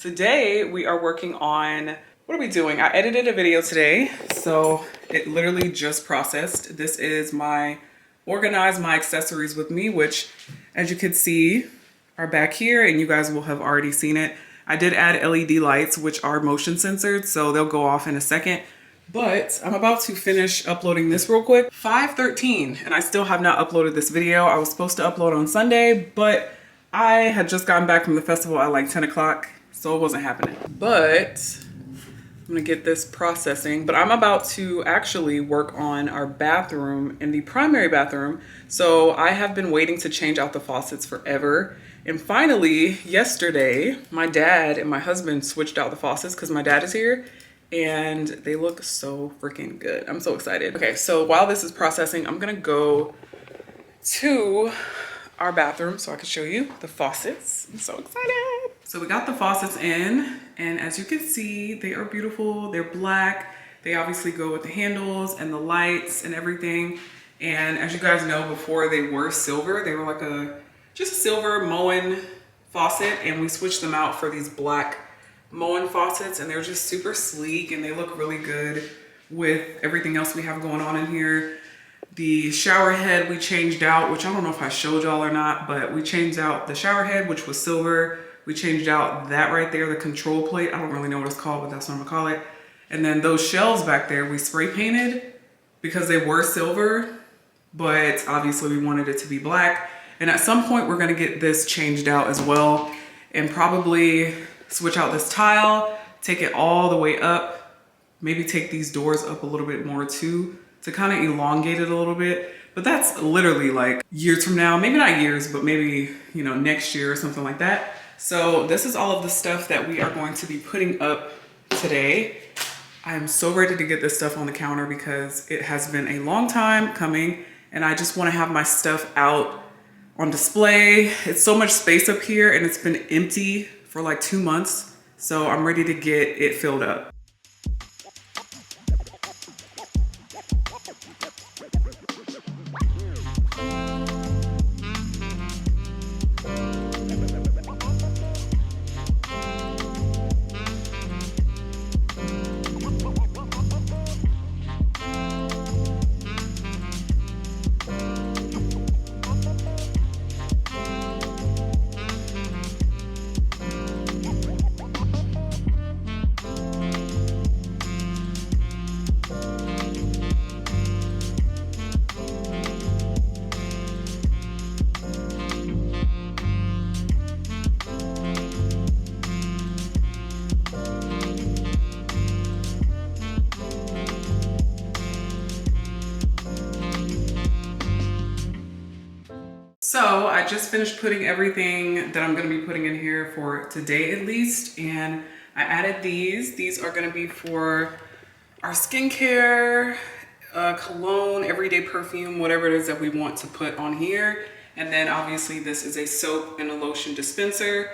Today we are working on, what are we doing? I edited a video today, so it literally just processed. This is my Organize My Accessories With Me, which as you can see are back here and you guys will have already seen it. I did add LED lights, which are motion censored, so they'll go off in a second. But I'm about to finish uploading this real quick. 5:13, and I still have not uploaded this video. I was supposed to upload on Sunday, but I had just gotten back from the festival at like 10 o'clock, so it wasn't happening. But I'm gonna get this processing. But I'm about to actually work on our bathroom in the primary bathroom. So I have been waiting to change out the faucets forever. And finally, yesterday, my dad and my husband switched out the faucets because my dad is here. And they look so freaking good. I'm so excited. Okay, so while this is processing, I'm gonna go to our bathroom so I can show you the faucets. I'm so excited. So we got the faucets in, and as you can see, they are beautiful. They're black. They obviously go with the handles and the lights and everything. And as you guys know, before they were silver. They were like just a silver Moen faucet, and we switched them out for these black Moen faucets, and they're just super sleek and they look really good with everything else we have going on in here. The shower head we changed out, which I don't know if I showed y'all or not, but we changed out the shower head, which was silver. We changed out that right there, the control plate. I don't really know what it's called, but that's what I'm gonna call it. And then those shelves back there, we spray painted because they were silver, but obviously we wanted it to be black. And at some point we're gonna get this changed out as well, and probably switch out this tile, take it all the way up, maybe take these doors up a little bit more too, to kind of elongate it a little bit. But that's literally like years from now, maybe not years, but maybe, you know, next year or something like that. So this is all of the stuff that we are going to be putting up today. I'm so ready to get this stuff on the counter because it has been a long time coming, and I just want to have my stuff out on display. It's so much space up here and it's been empty for like 2 months. So I'm ready to get it filled up. So I just finished putting everything that I'm gonna be putting in here for today at least, and I added these. These are gonna be for our skincare, cologne, everyday perfume, whatever it is that we want to put on here. And then obviously this is a soap and a lotion dispenser.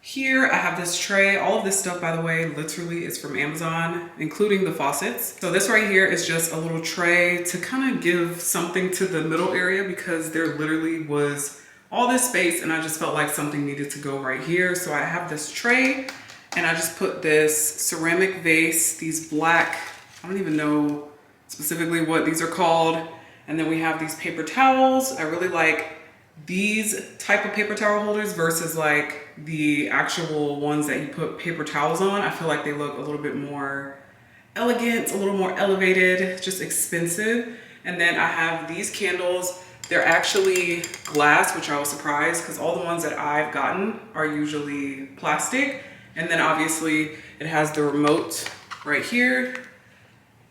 Here I have this tray. All of this stuff, by the way, literally is from Amazon, including the faucets. So this right here is just a little tray to kind of give something to the middle area because there literally was all this space and I just felt like something needed to go right here. So I have this tray and I just put this ceramic vase, these black, I don't even know specifically what these are called. And then we have these paper towels. I really like these type of paper towel holders versus like the actual ones that you put paper towels on. I feel like they look a little bit more elegant, a little more elevated, just expensive. And then I have these candles. They're actually glass, which I was surprised because all the ones that I've gotten are usually plastic. And then obviously it has the remote right here,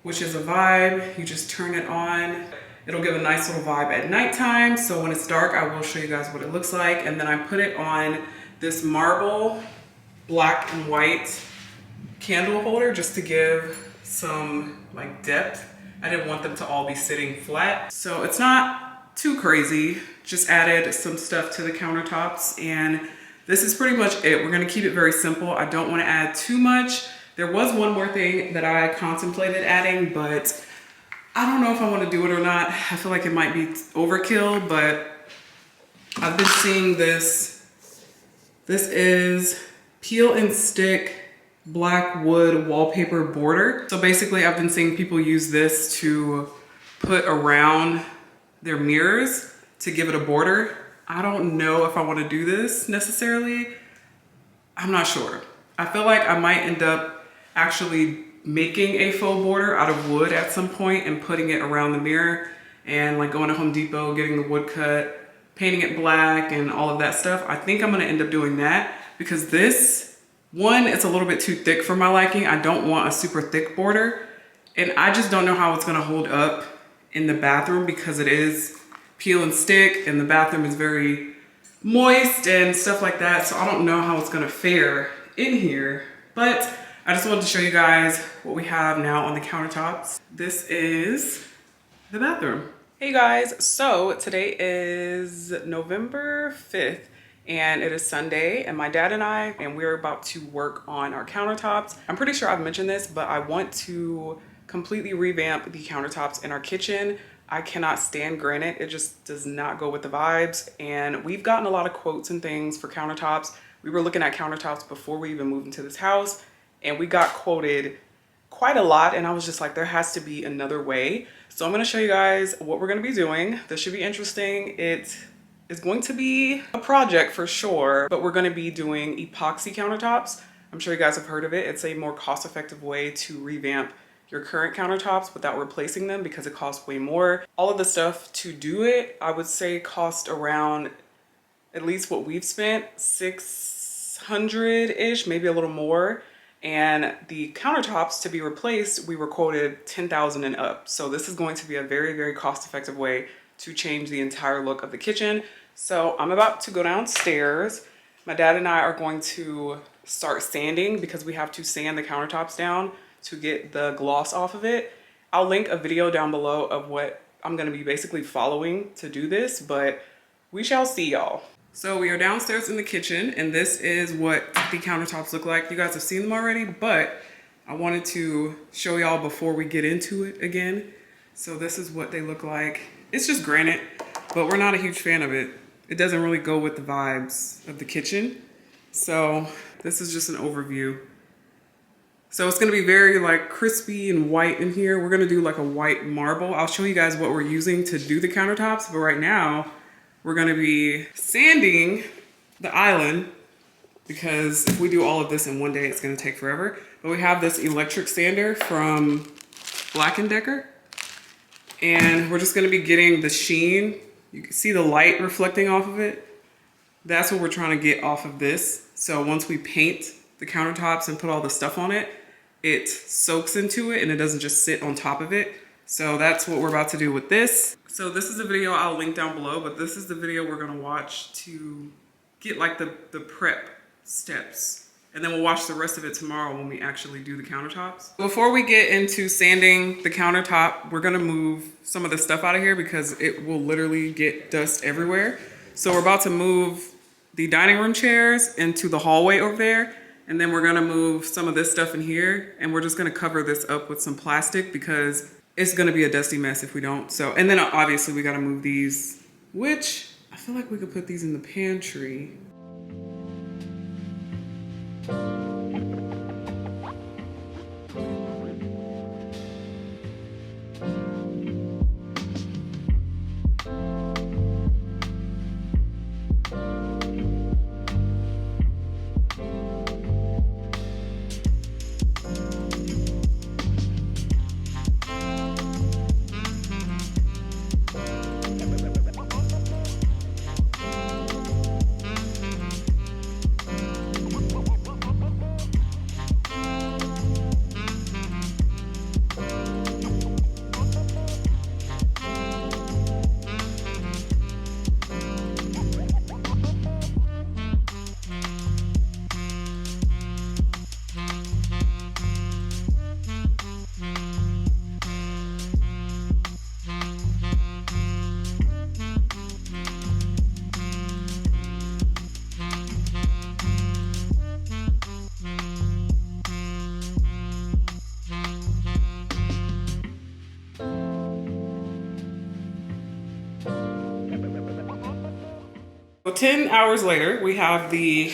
which is a vibe. You just turn it on. It'll give a nice little vibe at nighttime. So when it's dark, I will show you guys what it looks like. And then I put it on this marble black and white candle holder just to give some like depth. I didn't want them to all be sitting flat. So it's not too crazy. Just added some stuff to the countertops, and this is pretty much it. We're gonna keep it very simple. I don't wanna add too much. There was one more thing that I contemplated adding, but I don't know if I want to do it or not. I feel like it might be overkill, but I've been seeing this. This is peel and stick black wood wallpaper border. So basically I've been seeing people use this to put around their mirrors to give it a border. I don't know if I want to do this necessarily. I'm not sure. I feel like I might end up actually making a faux border out of wood at some point and putting it around the mirror, and like going to Home Depot, getting the wood cut, painting it black and all of that stuff. I think I'm gonna end up doing that because this one, it's a little bit too thick for my liking. I don't want a super thick border, and I just don't know how it's gonna hold up in the bathroom because it is peel and stick and the bathroom is very moist and stuff like that. So I don't know how it's gonna fare in here, but I just wanted to show you guys what we have now on the countertops. This is the bathroom. Hey guys, so today is November 5th and it is Sunday, and my dad and we're about to work on our countertops. I'm pretty sure I've mentioned this, but I want to completely revamp the countertops in our kitchen. I cannot stand granite. It just does not go with the vibes. And we've gotten a lot of quotes and things for countertops. We were looking at countertops before we even moved into this house, and we got quoted quite a lot. And I was just like, there has to be another way. So I'm gonna show you guys what we're gonna be doing. This should be interesting. It is going to be a project for sure, but we're gonna be doing epoxy countertops. I'm sure you guys have heard of it. It's a more cost-effective way to revamp your current countertops without replacing them because it costs way more. All of the stuff to do it, I would say cost around, at least what we've spent, $600-ish, maybe a little more. And the countertops to be replaced, we were quoted $10,000 and up. So this is going to be a very, very cost-effective way to change the entire look of the kitchen. So I'm about to go downstairs. My dad and I are going to start sanding because we have to sand the countertops down to get the gloss off of it. I'll link a video down below of what I'm gonna be basically following to do this, but we shall see, y'all. So we are downstairs in the kitchen, and this is what the countertops look like. You guys have seen them already, but I wanted to show y'all before we get into it again. So this is what they look like. It's just granite, but we're not a huge fan of it. It doesn't really go with the vibes of the kitchen. So this is just an overview. So it's gonna be very like crispy and white in here. We're gonna do like a white marble. I'll show you guys what we're using to do the countertops, but right now we're gonna be sanding the island because if we do all of this in one day, it's gonna take forever. But we have this electric sander from Black & Decker, and we're just gonna be getting the sheen. You can see the light reflecting off of it. That's what we're trying to get off of this. So once we paint the countertops and put all the stuff on it, it soaks into it and it doesn't just sit on top of it. So that's what we're about to do with this. So this is a video I'll link down below, but this is the video we're gonna watch to get like the prep steps. And then we'll watch the rest of it tomorrow when we actually do the countertops. Before we get into sanding the countertop, we're gonna move some of the stuff out of here because it will literally get dust everywhere. So we're about to move the dining room chairs into the hallway over there. And then we're gonna move some of this stuff in here, and we're just gonna cover this up with some plastic because it's gonna be a dusty mess if we don't. So, and then obviously we gotta move these, which I feel like we could put these in the pantry. So 10 hours later, we have the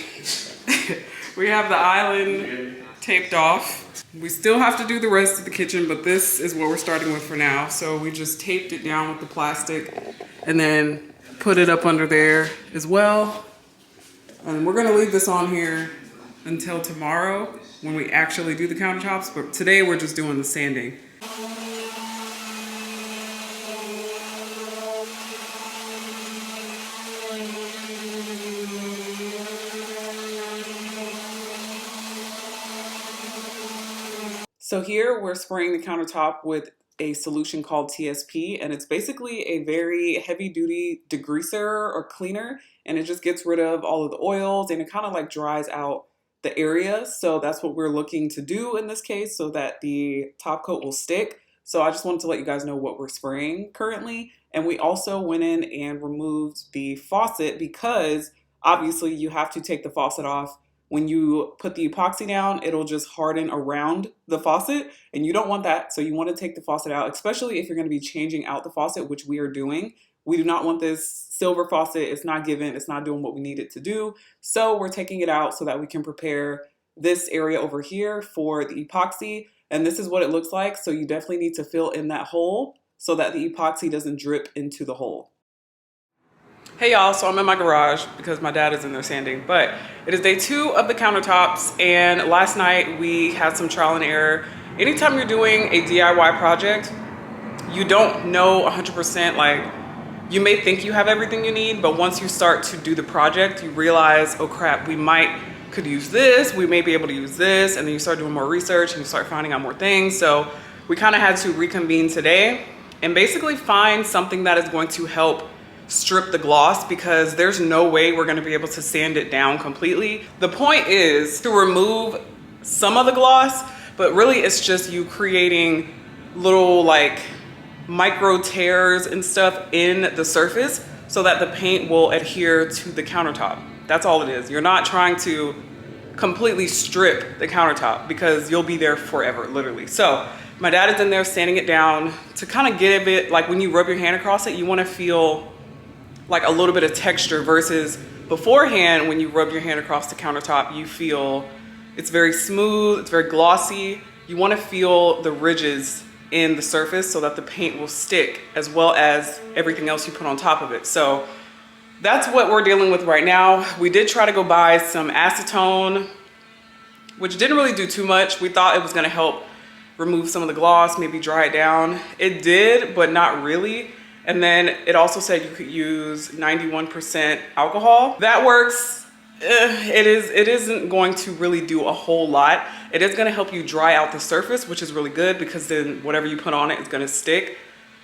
We have the island taped off. We still have to do the rest of the kitchen, but this is what we're starting with for now. So we just taped it down with the plastic and then put it up under there as well. And we're gonna leave this on here until tomorrow when we actually do the countertops, but today we're just doing the sanding. So here we're spraying the countertop with a solution called TSP, and it's basically a very heavy duty degreaser or cleaner, and it just gets rid of all of the oils and it kind of like dries out the area. So that's what we're looking to do in this case so that the top coat will stick. So I just wanted to let you guys know what we're spraying currently. And we also went in and removed the faucet because obviously you have to take the faucet off. When you put the epoxy down, it'll just harden around the faucet and you don't want that. So you want to take the faucet out, especially if you're going to be changing out the faucet, which we are doing. We do not want this silver faucet. It's not giving, it's not doing what we need it to do. So we're taking it out so that we can prepare this area over here for the epoxy. And this is what it looks like. So you definitely need to fill in that hole so that the epoxy doesn't drip into the hole. Hey y'all, so I'm in my garage because my dad is in there sanding, but it is day 2 of the countertops, and last night we had some trial and error. Anytime you're doing a DIY project, you don't know 100%, like you may think you have everything you need, but once you start to do the project, you realize, oh crap, could use this, we may be able to use this, and then you start doing more research and you start finding out more things. So we kind of had to reconvene today and basically find something that is going to help strip the gloss, because there's no way we're going to be able to sand it down completely. The point is to remove some of the gloss, but really it's just you creating little like micro tears and stuff in the surface so that the paint will adhere to the countertop. That's all it is. You're not trying to completely strip the countertop because you'll be there forever, literally. So my dad is in there sanding it down to kind of get a bit, like when you rub your hand across it, you want to feel like a little bit of texture, versus beforehand when you rub your hand across the countertop, you feel it's very smooth, it's very glossy. You want to feel the ridges in the surface so that the paint will stick, as well as everything else you put on top of it. So that's what we're dealing with right now. We did try to go buy some acetone, which didn't really do too much. We thought it was going to help remove some of the gloss, maybe dry it down. It did, but not really. And then it also said you could use 91% alcohol. That works. It isn't going to really do a whole lot. It is going to help you dry out the surface, which is really good because then whatever you put on it is going to stick.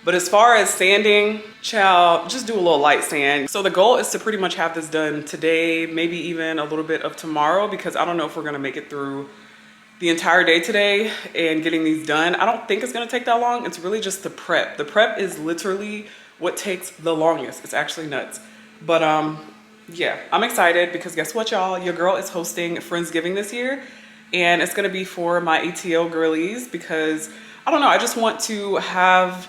But as far as sanding, child, just do a little light sand. So the goal is to pretty much have this done today, maybe even a little bit of tomorrow, because I don't know if we're going to make it through the entire day today and getting these done. I don't think it's gonna take that long. It's really just the prep. The prep is literally what takes the longest. It's actually nuts. But yeah, I'm excited because guess what, y'all? Your girl is hosting Friendsgiving this year, and it's gonna be for my ATO girlies because I don't know, I just want to have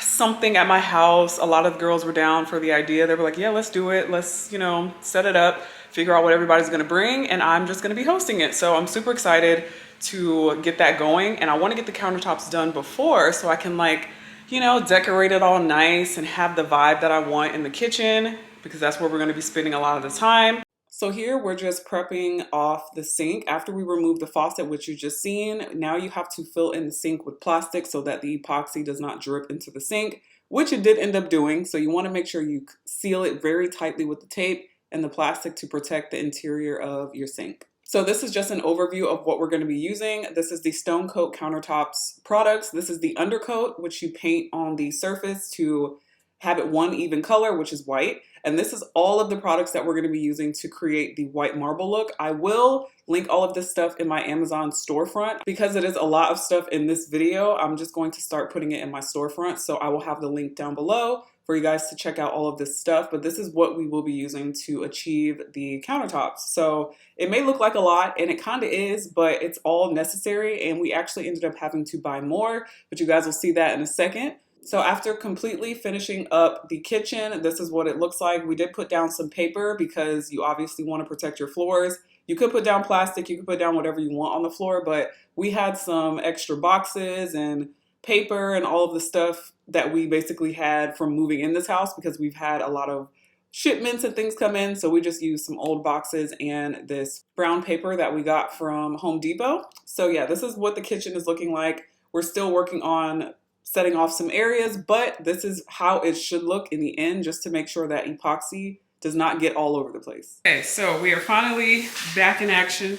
something at my house. A lot of the girls were down for the idea. They were like, yeah, let's do it. Let's, you know, set it up, figure out what everybody's gonna bring, and I'm just gonna be hosting it. So I'm super excited to get that going, and I wanna get the countertops done before so I can, like, you know, decorate it all nice and have the vibe that I want in the kitchen, because that's where we're gonna be spending a lot of the time. So here we're just prepping off the sink. After we remove the faucet, which you just seen, now you have to fill in the sink with plastic so that the epoxy does not drip into the sink, which it did end up doing. So you wanna make sure you seal it very tightly with the tape and the plastic to protect the interior of your sink. So this is just an overview of what we're going to be using. This is the Stone Coat Countertops products. This is the undercoat, which you paint on the surface to have it one even color, which is white. And this is all of the products that we're going to be using to create the white marble look. I will link all of this stuff in my Amazon storefront because it is a lot of stuff in this video. I'm just going to start putting it in my storefront. So I will have the link down below for you guys to check out all of this stuff. But this is what we will be using to achieve the countertops. So it may look like a lot, and it kind of is, but it's all necessary. And we actually ended up having to buy more, but you guys will see that in a second. So after completely finishing up the kitchen, this is what it looks like. We did put down some paper because you obviously want to protect your floors. You could put down plastic, you could put down whatever you want on the floor, but we had some extra boxes and paper and all of the stuff that we basically had from moving in this house because we've had a lot of shipments and things come in. So we just used some old boxes and this brown paper that we got from Home Depot. So yeah, this is what the kitchen is looking like. We're still working on setting off some areas, but this is how it should look in the end, just to make sure that epoxy does not get all over the place. Okay, so we are finally back in action,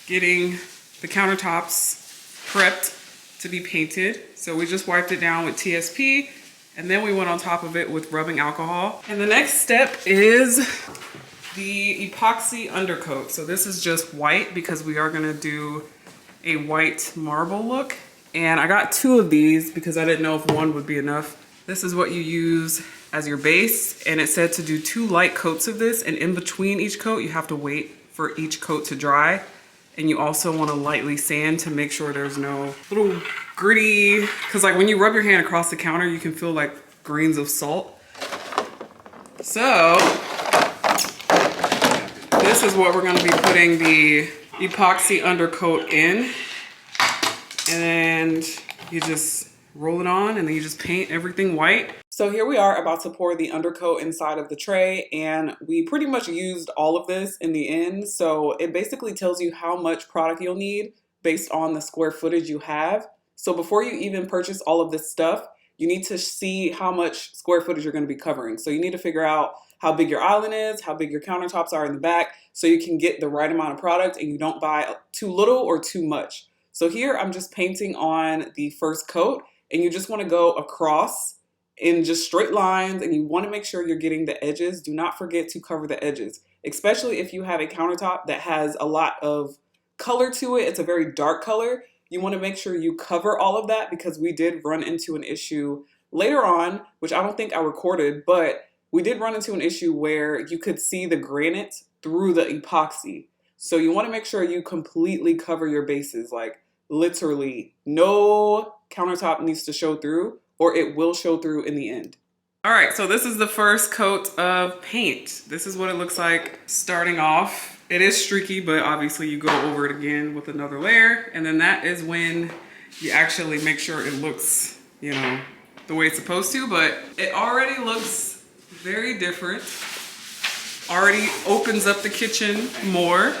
getting the countertops prepped to be painted. So we just wiped it down with TSP, and then we went on top of it with rubbing alcohol. And the next step is the epoxy undercoat. So this is just white because we are gonna do a white marble look. And I got 2 of these because I didn't know if one would be enough. This is what you use as your base, and it said to do 2 light coats of this, and in between each coat you have to wait for each coat to dry. And you also want to lightly sand to make sure there's no little gritty, because like when you rub your hand across the counter you can feel like grains of salt. So this is what we're going to be putting the epoxy undercoat in, and you just roll it on and then you just paint everything white. So here we are about to pour the undercoat inside of the tray, and we pretty much used all of this in the end. So it basically tells you how much product you'll need based on the square footage you have. So before you even purchase all of this stuff, you need to see how much square footage you're going to be covering. So you need to figure out how big your island is, how big your countertops are in the back, so you can get the right amount of product and you don't buy too little or too much. So here I'm just painting on the first coat, and you just want to go across in just straight lines, and you want to make sure you're getting the edges. Do not forget to cover the edges, especially if you have a countertop that has a lot of color to it. It's a very dark color. You want to make sure you cover all of that, because we did run into an issue later on, which I don't think I recorded, but we did run into an issue where you could see the granite through the epoxy. So you want to make sure you completely cover your bases, like literally no countertop needs to show through, or it will show through in the end. All right, so this is the first coat of paint. This is what it looks like starting off. It is streaky, but obviously you go over it again with another layer, and then that is when you actually make sure it looks, you know, the way it's supposed to, but it already looks very different. Already opens up the kitchen more.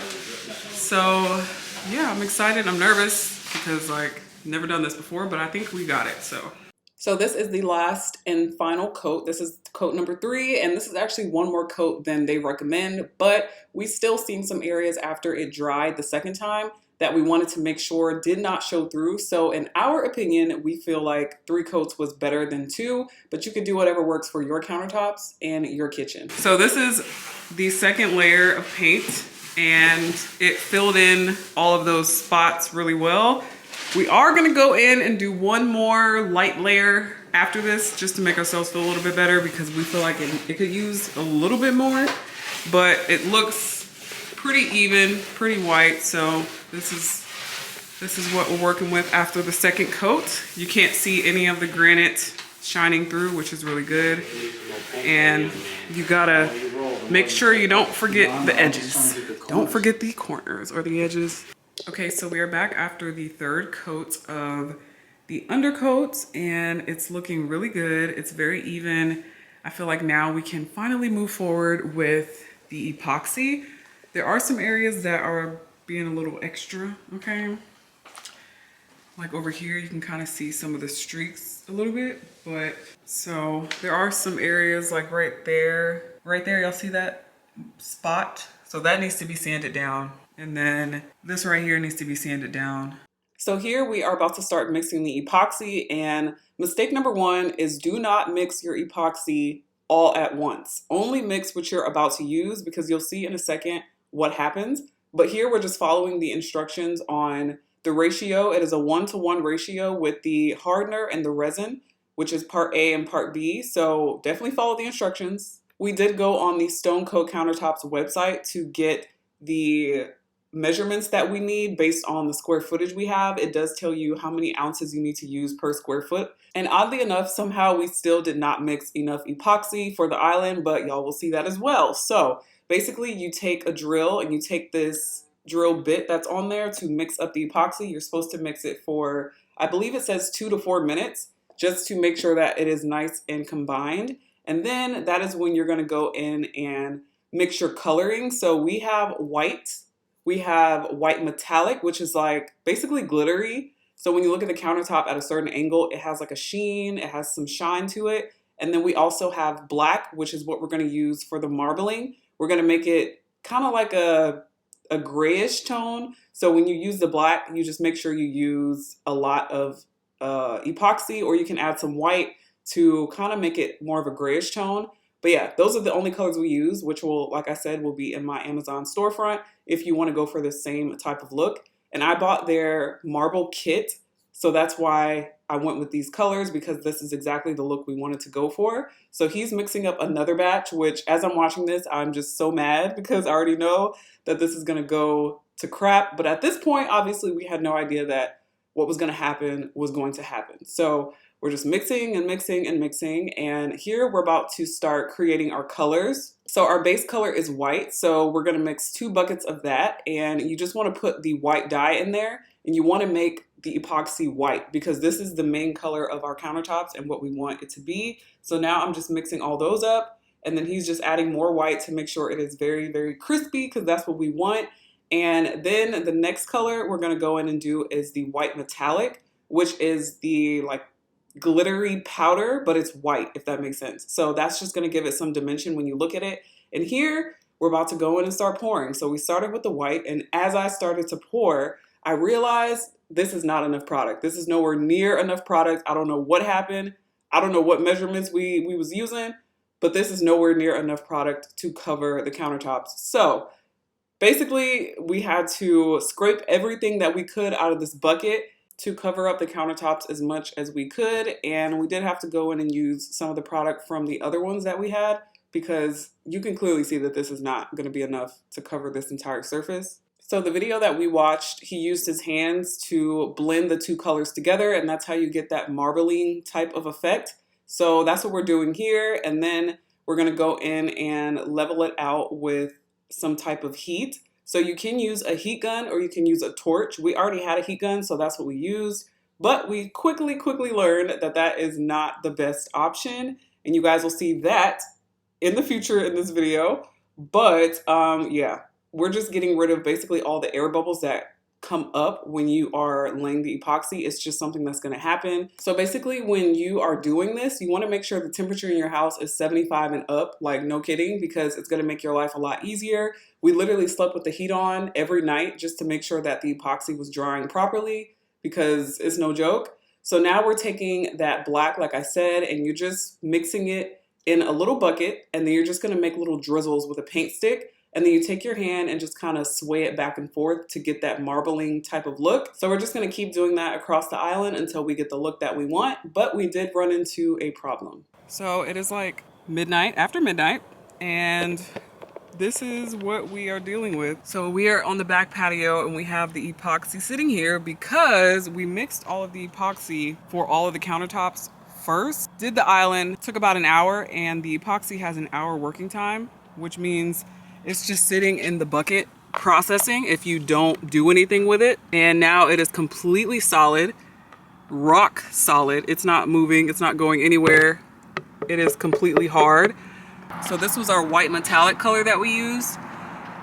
So yeah, I'm excited. I'm nervous because like never done this before, but I think we got it. So this is the last and final coat. This is coat number 3, and this is actually one more coat than they recommend, but we still seen some areas after it dried the second time that we wanted to make sure did not show through. So in our opinion, we feel like 3 coats was better than 2, but you could do whatever works for your countertops and your kitchen. So this is the second layer of paint, and it filled in all of those spots really well. We are gonna go in and do one more light layer after this just to make ourselves feel a little bit better, because we feel like it could use a little bit more, but it looks pretty even, pretty white. So this is what we're working with after the second coat. You can't see any of the granite shining through, which is really good. And you gotta make sure you don't forget the edges. Don't forget the corners or the edges. Okay, so we are back after the third coat of the undercoats, and it's looking really good. It's very even. I feel like now we can finally move forward with the epoxy. There are some areas that are being a little extra, okay? Like over here, you can kind of see some of the streaks a little bit, but so there are some areas like right there, y'all see that spot? So that needs to be sanded down. And then this right here needs to be sanded down. So here we are about to start mixing the epoxy, and mistake number 1 is do not mix your epoxy all at once. Only mix what you're about to use, because you'll see in a second what happens. But here we're just following the instructions on the ratio. It is a 1-to-1 ratio with the hardener and the resin, which is part A and part B. So definitely follow the instructions. We did go on the Stone Coat Countertops website to get the measurements that we need based on the square footage we have. It does tell you how many ounces you need to use per square foot. And oddly enough, somehow we still did not mix enough epoxy for the island, but y'all will see that as well. So basically you take a drill and you take this drill bit that's on there to mix up the epoxy. You're supposed to mix it for, I believe it says 2 to 4 minutes, just to make sure that it is nice and combined. And then that is when you're going to go in and mix your coloring. So we have white metallic, which is like basically glittery. So when you look at the countertop at a certain angle, it has like a sheen, it has some shine to it. And then we also have black, which is what we're going to use for the marbling. We're going to make it kind of like a grayish tone. So when you use the black, you just make sure you use a lot of epoxy, or you can add some white to kind of make it more of a grayish tone. But yeah, those are the only colors we use, which will, like I said, will be in my Amazon storefront if you want to go for the same type of look. And I bought their marble kit, so that's why I went with these colors, because this is exactly the look we wanted to go for. So he's mixing up another batch, which as I'm watching this, I'm just so mad because I already know that this is going to go to crap. But at this point, obviously, we had no idea that what was going to happen was going to happen. So we're just mixing and mixing and mixing. And here we're about to start creating our colors. So our base color is white. So we're going to mix 2 buckets of that. And you just want to put the white dye in there. And you want to make the epoxy white, because this is the main color of our countertops and what we want it to be. So now I'm just mixing all those up. And then he's just adding more white to make sure it is very, very crispy, because that's what we want. And then the next color we're going to go in and do is the white metallic, which is the like glittery powder, but it's white, if that makes sense. So that's just going to give it some dimension when you look at it. And here we're about to go in and start pouring. So we started with the white, and as I started to pour, I realized this is not enough product. This is nowhere near enough product. I don't know what happened. I don't know what measurements we was using, but this is nowhere near enough product to cover the countertops. So basically, we had to scrape everything that we could out of this bucket to cover up the countertops as much as we could. And we did have to go in and use some of the product from the other ones that we had, because you can clearly see that this is not going to be enough to cover this entire surface. So the video that we watched, he used his hands to blend the 2 colors together, and that's how you get that marbling type of effect. So that's what we're doing here. And then we're going to go in and level it out with some type of heat. So you can use a heat gun, or you can use a torch. We already had a heat gun, so that's what we used. But we quickly learned that that is not the best option. And you guys will see that in the future in this video. But yeah, we're just getting rid of basically all the air bubbles that come up when you are laying the epoxy. It's just something that's going to happen. So basically, when you are doing this, you want to make sure the temperature in your house is 75 and up, like no kidding, because it's going to make your life a lot easier. We literally slept with the heat on every night just to make sure that the epoxy was drying properly, because it's no joke. So now we're taking that black, like I said, and you're just mixing it in a little bucket, and then you're just going to make little drizzles with a paint stick. And then you take your hand and just kind of sway it back and forth to get that marbling type of look. So we're just going to keep doing that across the island until we get the look that we want. But we did run into a problem. So it is like midnight, after midnight, and this is what we are dealing with. So we are on the back patio, and we have the epoxy sitting here because we mixed all of the epoxy for all of the countertops first. Did the island, took about an hour, and the epoxy has an hour working time, which means it's just sitting in the bucket processing if you don't do anything with it. And now it is completely solid, rock solid. It's not moving, it's not going anywhere. It is completely hard. So this was our white metallic color that we used,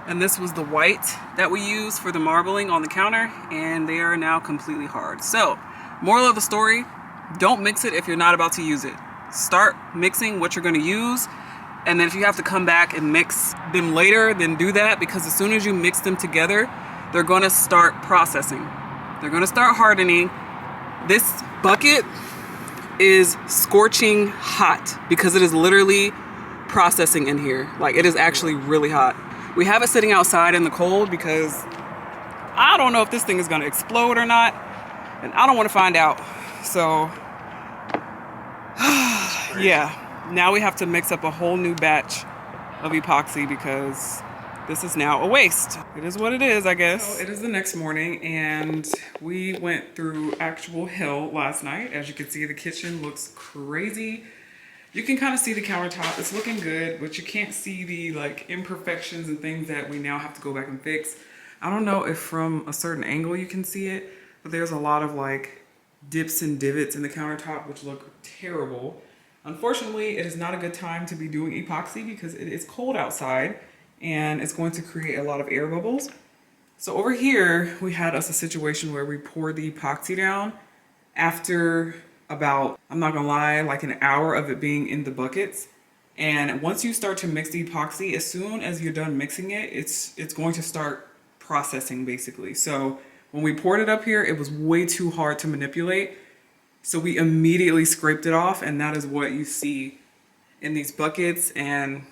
and this was the white that we used for the marbling on the counter, and they are now completely hard. So moral of the story, don't mix it if you're not about to use it. Start mixing what you're going to use. And then if you have to come back and mix them later, then do that, because as soon as you mix them together, they're going to start processing. They're going to start hardening. This bucket is scorching hot because it is literally processing in here. Like, it is actually really hot. We have it sitting outside in the cold because I don't know if this thing is going to explode or not, and I don't want to find out. So yeah. Now we have to mix up a whole new batch of epoxy because this is now a waste. It is what it is, I guess. So it is the next morning, and we went through actual hell last night. As you can see, the kitchen looks crazy. You can kind of see the countertop. It's looking good, but you can't see the like imperfections and things that we now have to go back and fix. I don't know if from a certain angle you can see it, but there's a lot of like dips and divots in the countertop which look terrible. Unfortunately, it is not a good time to be doing epoxy because it is cold outside and it's going to create a lot of air bubbles. So over here, we had us a situation where we poured the epoxy down after about, I'm not gonna lie, like an hour of it being in the buckets. And once you start to mix the epoxy, as soon as you're done mixing it, it's going to start processing basically. So when we poured it up here, it was way too hard to manipulate. So we immediately scraped it off, and that is what you see in these buckets and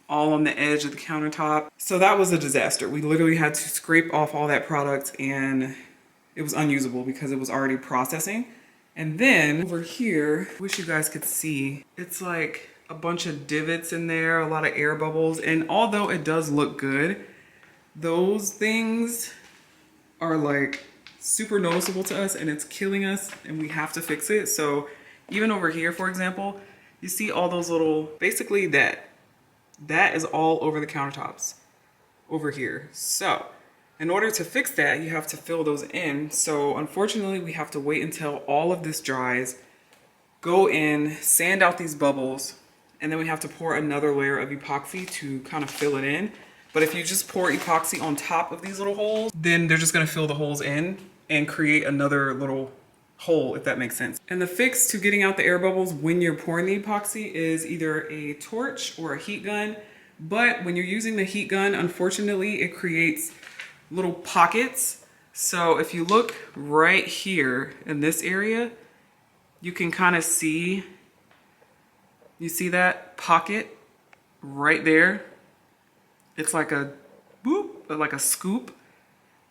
all on the edge of the countertop. So that was a disaster. We literally had to scrape off all that product and it was unusable because it was already processing. And then over here, I wish you guys could see, it's like a bunch of divots in there, a lot of air bubbles. And although it does look good, those things are like super noticeable to us and it's killing us and we have to fix it. So even over here, for example, you see all those little, basically that is all over the countertops over here. So in order to fix that, you have to fill those in. So unfortunately, we have to wait until all of this dries, go in, sand out these bubbles, and then we have to pour another layer of epoxy to kind of fill it in. But if you just pour epoxy on top of these little holes, then they're just gonna fill the holes in and create another little hole, if that makes sense. And the fix to getting out the air bubbles when you're pouring the epoxy is either a torch or a heat gun. But when you're using the heat gun, unfortunately, it creates little pockets. So if you look right here in this area, you can kind of see, you see that pocket right there? It's like a boop, like a scoop.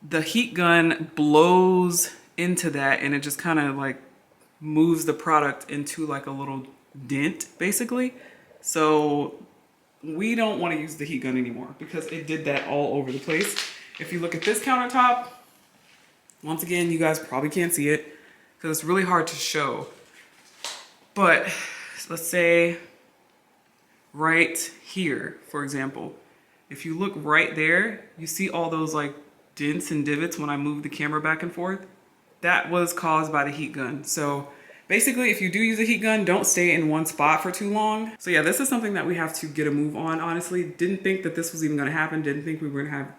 The heat gun blows into that and it just kind of like moves the product into like a little dent basically. So we don't want to use the heat gun anymore because it did that all over the place. If you look at this countertop, once again, you guys probably can't see it because it's really hard to show. But let's say right here, for example, if you look right there, you see all those like dents and divots when I move the camera back and forth. That was caused by the heat gun. So basically, if you do use a heat gun, don't stay in one spot for too long. So yeah, this is something that we have to get a move on, honestly. Didn't think that this was even gonna happen. Didn't think we were gonna have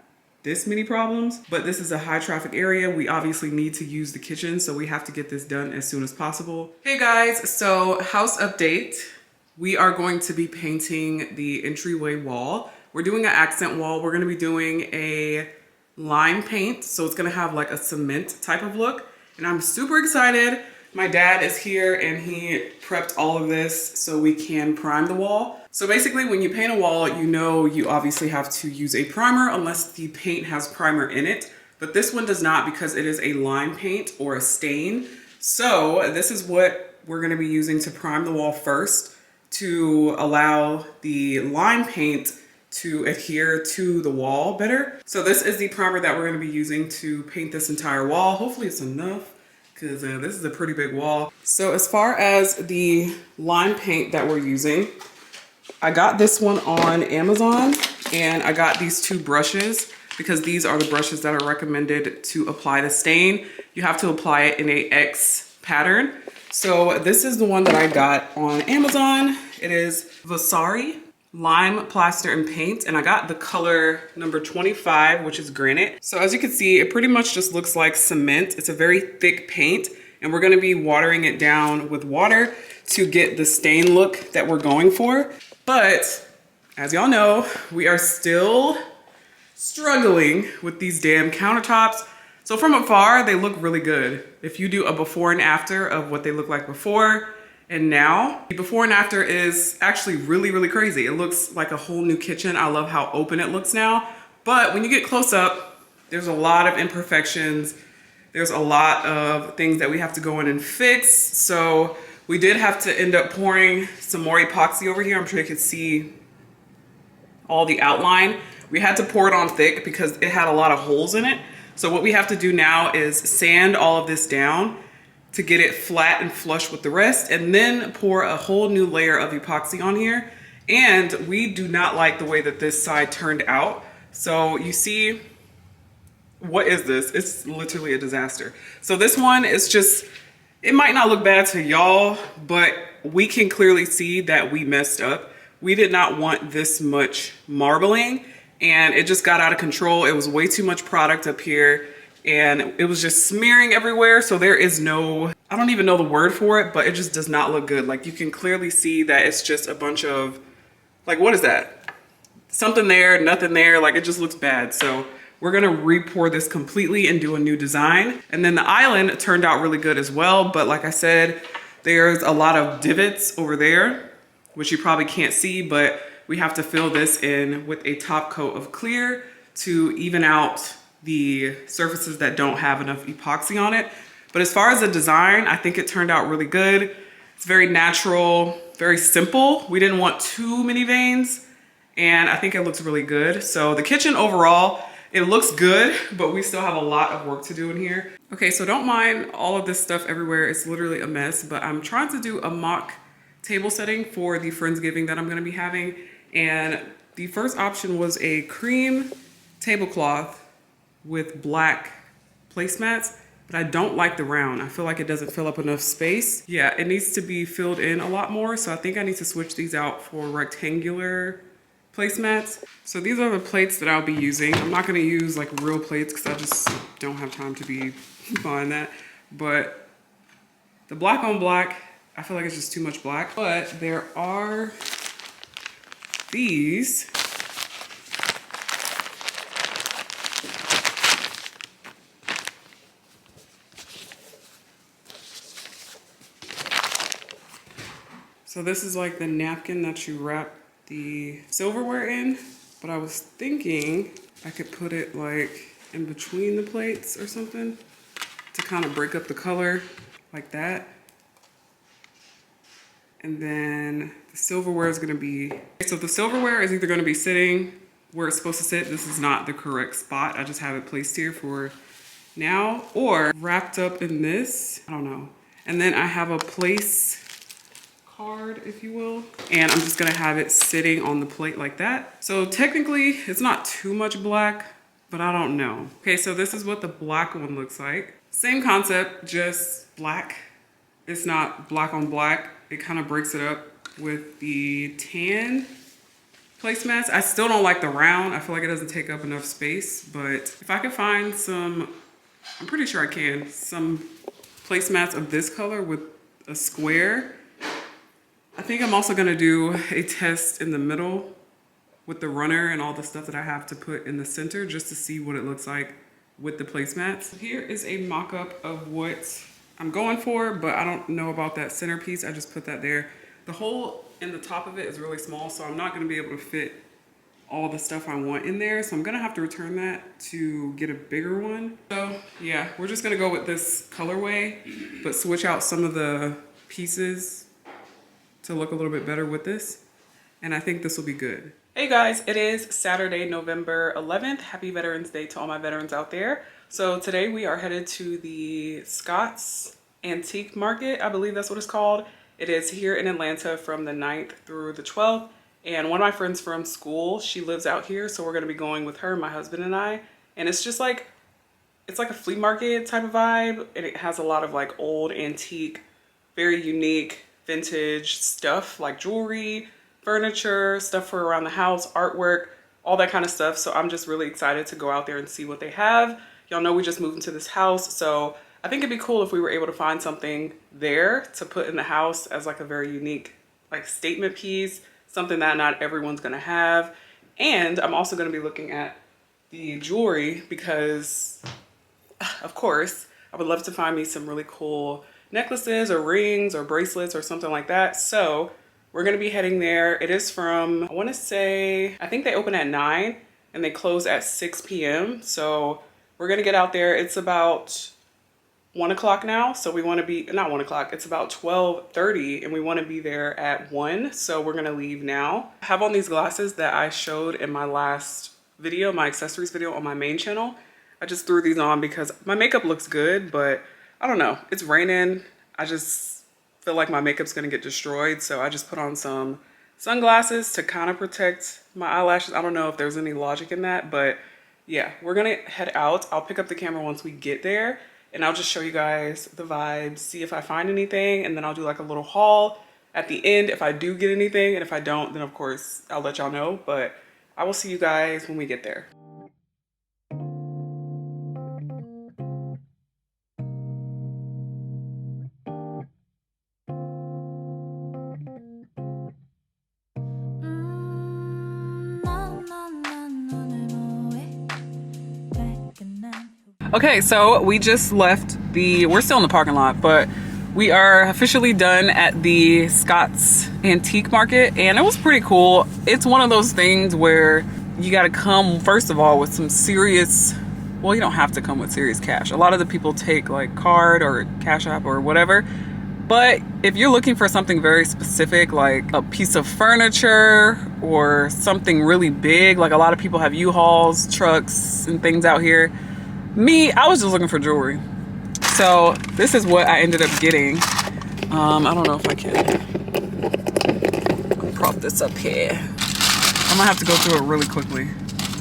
this many problems, but this is a high traffic area. We obviously need to use the kitchen, so we have to get this done as soon as possible. Hey guys, so house update. We are going to be painting the entryway wall. We're doing an accent wall. We're gonna be doing a lime paint, so it's gonna have like a cement type of look, and I'm super excited. My dad is here and he prepped all of this so we can prime the wall. So basically when you paint a wall, you know you obviously have to use a primer unless the paint has primer in it, but this one does not because it is a lime paint or a stain. So this is what we're gonna be using to prime the wall first to allow the lime paint to adhere to the wall better. So this is the primer that we're gonna be using to paint this entire wall. Hopefully it's enough because this is a pretty big wall. So as far as the lime paint that we're using, I got this one on Amazon and I got these two brushes because these are the brushes that are recommended to apply the stain. You have to apply it in a X pattern. So this is the one that I got on Amazon. It is Vasari Lime Plaster and Paint, and I got the color number 25, which is granite. So as you can see, it pretty much just looks like cement. It's a very thick paint, and we're gonna be watering it down with water to get the stain look that we're going for. But as y'all know, we are still struggling with these damn countertops. So from afar, they look really good. If you do a before and after of what they look like before and now, the before and after is actually really, really crazy. It looks like a whole new kitchen. I love how open it looks now. But when you get close up, there's a lot of imperfections. There's a lot of things that we have to go in and fix. So we did have to end up pouring some more epoxy over here. I'm sure you can see all the outline. We had to pour it on thick because it had a lot of holes in it. So what we have to do now is sand all of this down to get it flat and flush with the rest, and then pour a whole new layer of epoxy on here. And we do not like the way that this side turned out. So you see What is this? It's literally a disaster. So this one is just, it might not look bad to y'all, but we can clearly see that we messed up. We did not want this much marbling, and it just got out of control. It was way too much product up here, and it was just smearing everywhere. So there is no, I don't even know the word for it, but it just does not look good. Like, you can clearly see that it's just a bunch of, like, what is that? Something there, nothing there. Like, it just looks bad. So we're gonna re-pour this completely and do a new design. And then the island turned out really good as well. But like I said, there's a lot of divots over there, which you probably can't see, but we have to fill this in with a top coat of clear to even out the surfaces that don't have enough epoxy on it. But as far as the design, I think it turned out really good. It's very natural, very simple. We didn't want too many veins, and I think it looks really good. So the kitchen overall, it looks good, but we still have a lot of work to do in here. Okay, so don't mind all of this stuff everywhere. It's literally a mess, but I'm trying to do a mock table setting for the Friendsgiving that I'm gonna be having. And the first option was a cream tablecloth with black placemats, but I don't like the round. I feel like it doesn't fill up enough space. Yeah, it needs to be filled in a lot more, so I think I need to switch these out for rectangular placemats. So these are the plates that I'll be using. I'm not gonna use like real plates because I just don't have time to be buying that. But the black on black, I feel like it's just too much black. But there are these. So this is like the napkin that you wrap the silverware in, but I was thinking I could put it like in between the plates or something to kind of break up the color like that. And then the silverware is gonna be, so the silverware is either gonna be sitting where it's supposed to sit. This is not the correct spot. I just have it placed here for now, or wrapped up in this, I don't know. And then I have a place card, if you will, and I'm just gonna have it sitting on the plate like that. So technically it's not too much black, but I don't know. Okay, so this is what the black one looks like. Same concept, just black. It's not black on black. It kind of breaks it up with the tan placemats. I still don't like the round. I feel like it doesn't take up enough space, but if I could find some, I'm pretty sure I can, some placemats of this color with a square. I think I'm also gonna do a test in the middle with the runner and all the stuff that I have to put in the center just to see what it looks like with the placemats. Here is a mock-up of what I'm going for, but I don't know about that centerpiece. I just put that there. The hole in the top of it is really small, so I'm not gonna be able to fit all the stuff I want in there. So I'm gonna have to return that to get a bigger one. So yeah, we're just gonna go with this colorway, but switch out some of the pieces to look a little bit better with this. And I think this will be good. Hey guys, it is Saturday, November 11th. Happy Veterans Day to all my veterans out there. So today we are headed to the Scott's Antique Market. I believe that's what it's called. It is here in Atlanta from the 9th through the 12th. And one of my friends from school, she lives out here. So we're gonna be going with her, my husband and I. And it's just like, it's like a flea market type of vibe. And it has a lot of like old antique, very unique, vintage stuff like jewelry, furniture, stuff for around the house, artwork, all that kind of stuff. So I'm just really excited to go out there and see what they have. Y'all know we just moved into this house, so I think it'd be cool if we were able to find something there to put in the house as like a very unique like statement piece, something that not everyone's gonna have. And I'm also gonna be looking at the jewelry because, of course, I would love to find me some really cool necklaces or rings or bracelets or something like that. So we're gonna be heading there. It is from, I wanna say, I think they open at 9 and they close at 6 p.m. So we're gonna get out there. It's about 1 o'clock now. So we wanna be, not 1 o'clock, it's about 12:30 and we wanna be there at 1. So we're gonna leave now. I have on these glasses that I showed in my last video, my accessories video on my main channel. I just threw these on because my makeup looks good, but I don't know, it's raining. I just feel like my makeup's gonna get destroyed. So I just put on some sunglasses to kind of protect my eyelashes. I don't know if there's any logic in that, but yeah, we're gonna head out. I'll pick up the camera once we get there, and I'll just show you guys the vibes, see if I find anything, and then I'll do like a little haul at the end if I do get anything, and if I don't, then of course I'll let y'all know. But I will see you guys when we get there. Okay, so we just left we're still in the parking lot, but we are officially done at the Scott's Antique Market, and it was pretty cool. It's one of those things where you gotta come, first of all, with some serious, well, you don't have to come with serious cash. A lot of the people take like card or Cash App or whatever, but if you're looking for something very specific, like a piece of furniture or something really big, like a lot of people have U-Hauls, trucks, and things out here. Me, I was just looking for jewelry. So this is what I ended up getting. I don't know if I can prop this up here. I'm gonna have to go through it really quickly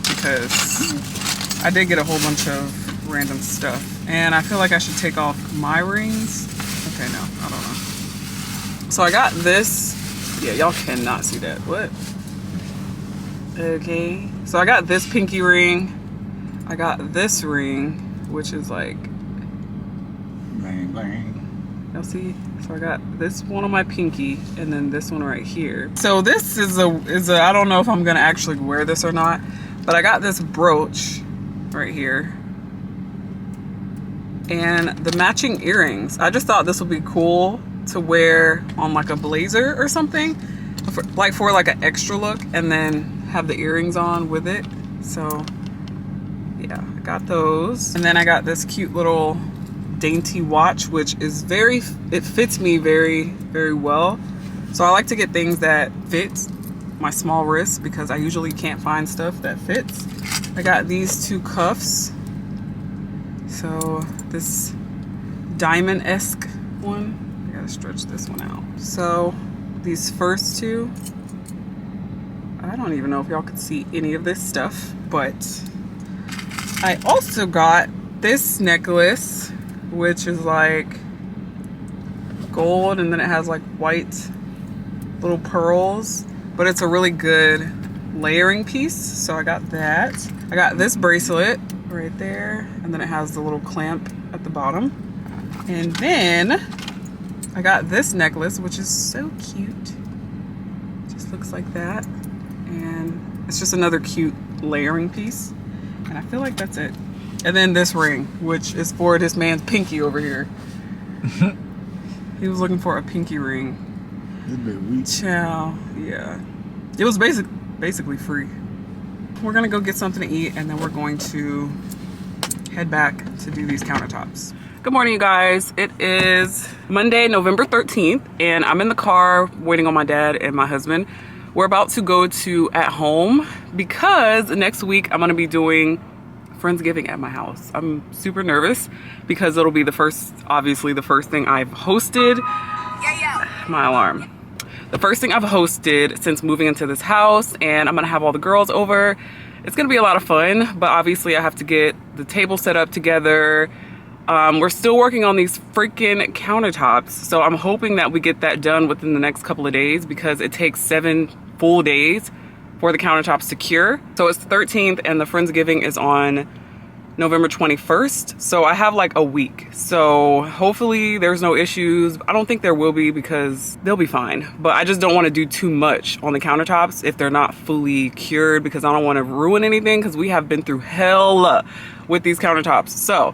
because I did get a whole bunch of random stuff. And I feel like I should take off my rings. Okay, no, I don't know. So I got this. Yeah, y'all cannot see that. What? Okay. So I got this pinky ring. I got this ring, which is like, bang, bang. y'all see? So I got this one on my pinky, and then this one right here. So this is a I don't know if I'm gonna actually wear this or not, but I got this brooch right here, and the matching earrings. I just thought this would be cool to wear on like a blazer or something, for like an extra look, and then have the earrings on with it. So yeah, I got those. And then I got this cute little dainty watch, which is it fits me very, very well. So I like to get things that fit my small wrist because I usually can't find stuff that fits. I got these two cuffs. So this diamond-esque one, I gotta stretch this one out. So these first two, I don't even know if y'all could see any of this stuff, but I also got this necklace, which is like gold, and then it has like white little pearls, but it's a really good layering piece. So I got that. I got this bracelet right there, and then it has the little clamp at the bottom. And then I got this necklace, which is so cute. Just looks like that. And it's just another cute layering piece. And I feel like that's it. And then this ring, which is for this man's pinky over here. He was looking for a pinky ring. It's a bit weak. Chow, yeah. It was basically free. We're gonna go get something to eat, and then we're going to head back to do these countertops. Good morning, you guys. It is Monday, November 13th, and I'm in the car waiting on my dad and my husband. We're about to go to At Home because next week I'm gonna be doing Friendsgiving at my house. I'm super nervous because it'll be obviously the first thing I've hosted. My alarm. The first thing I've hosted since moving into this house, and I'm gonna have all the girls over. It's gonna be a lot of fun, but obviously I have to get the table set up together. We're still working on these freaking countertops, so I'm hoping that we get that done within the next couple of days because it takes 7 full days for the countertops to cure. So it's the 13th and the Friendsgiving is on November 21st. So I have like a week. So hopefully there's no issues. I don't think there will be because they'll be fine. But I just don't want to do too much on the countertops if they're not fully cured because I don't want to ruin anything because we have been through hell with these countertops. So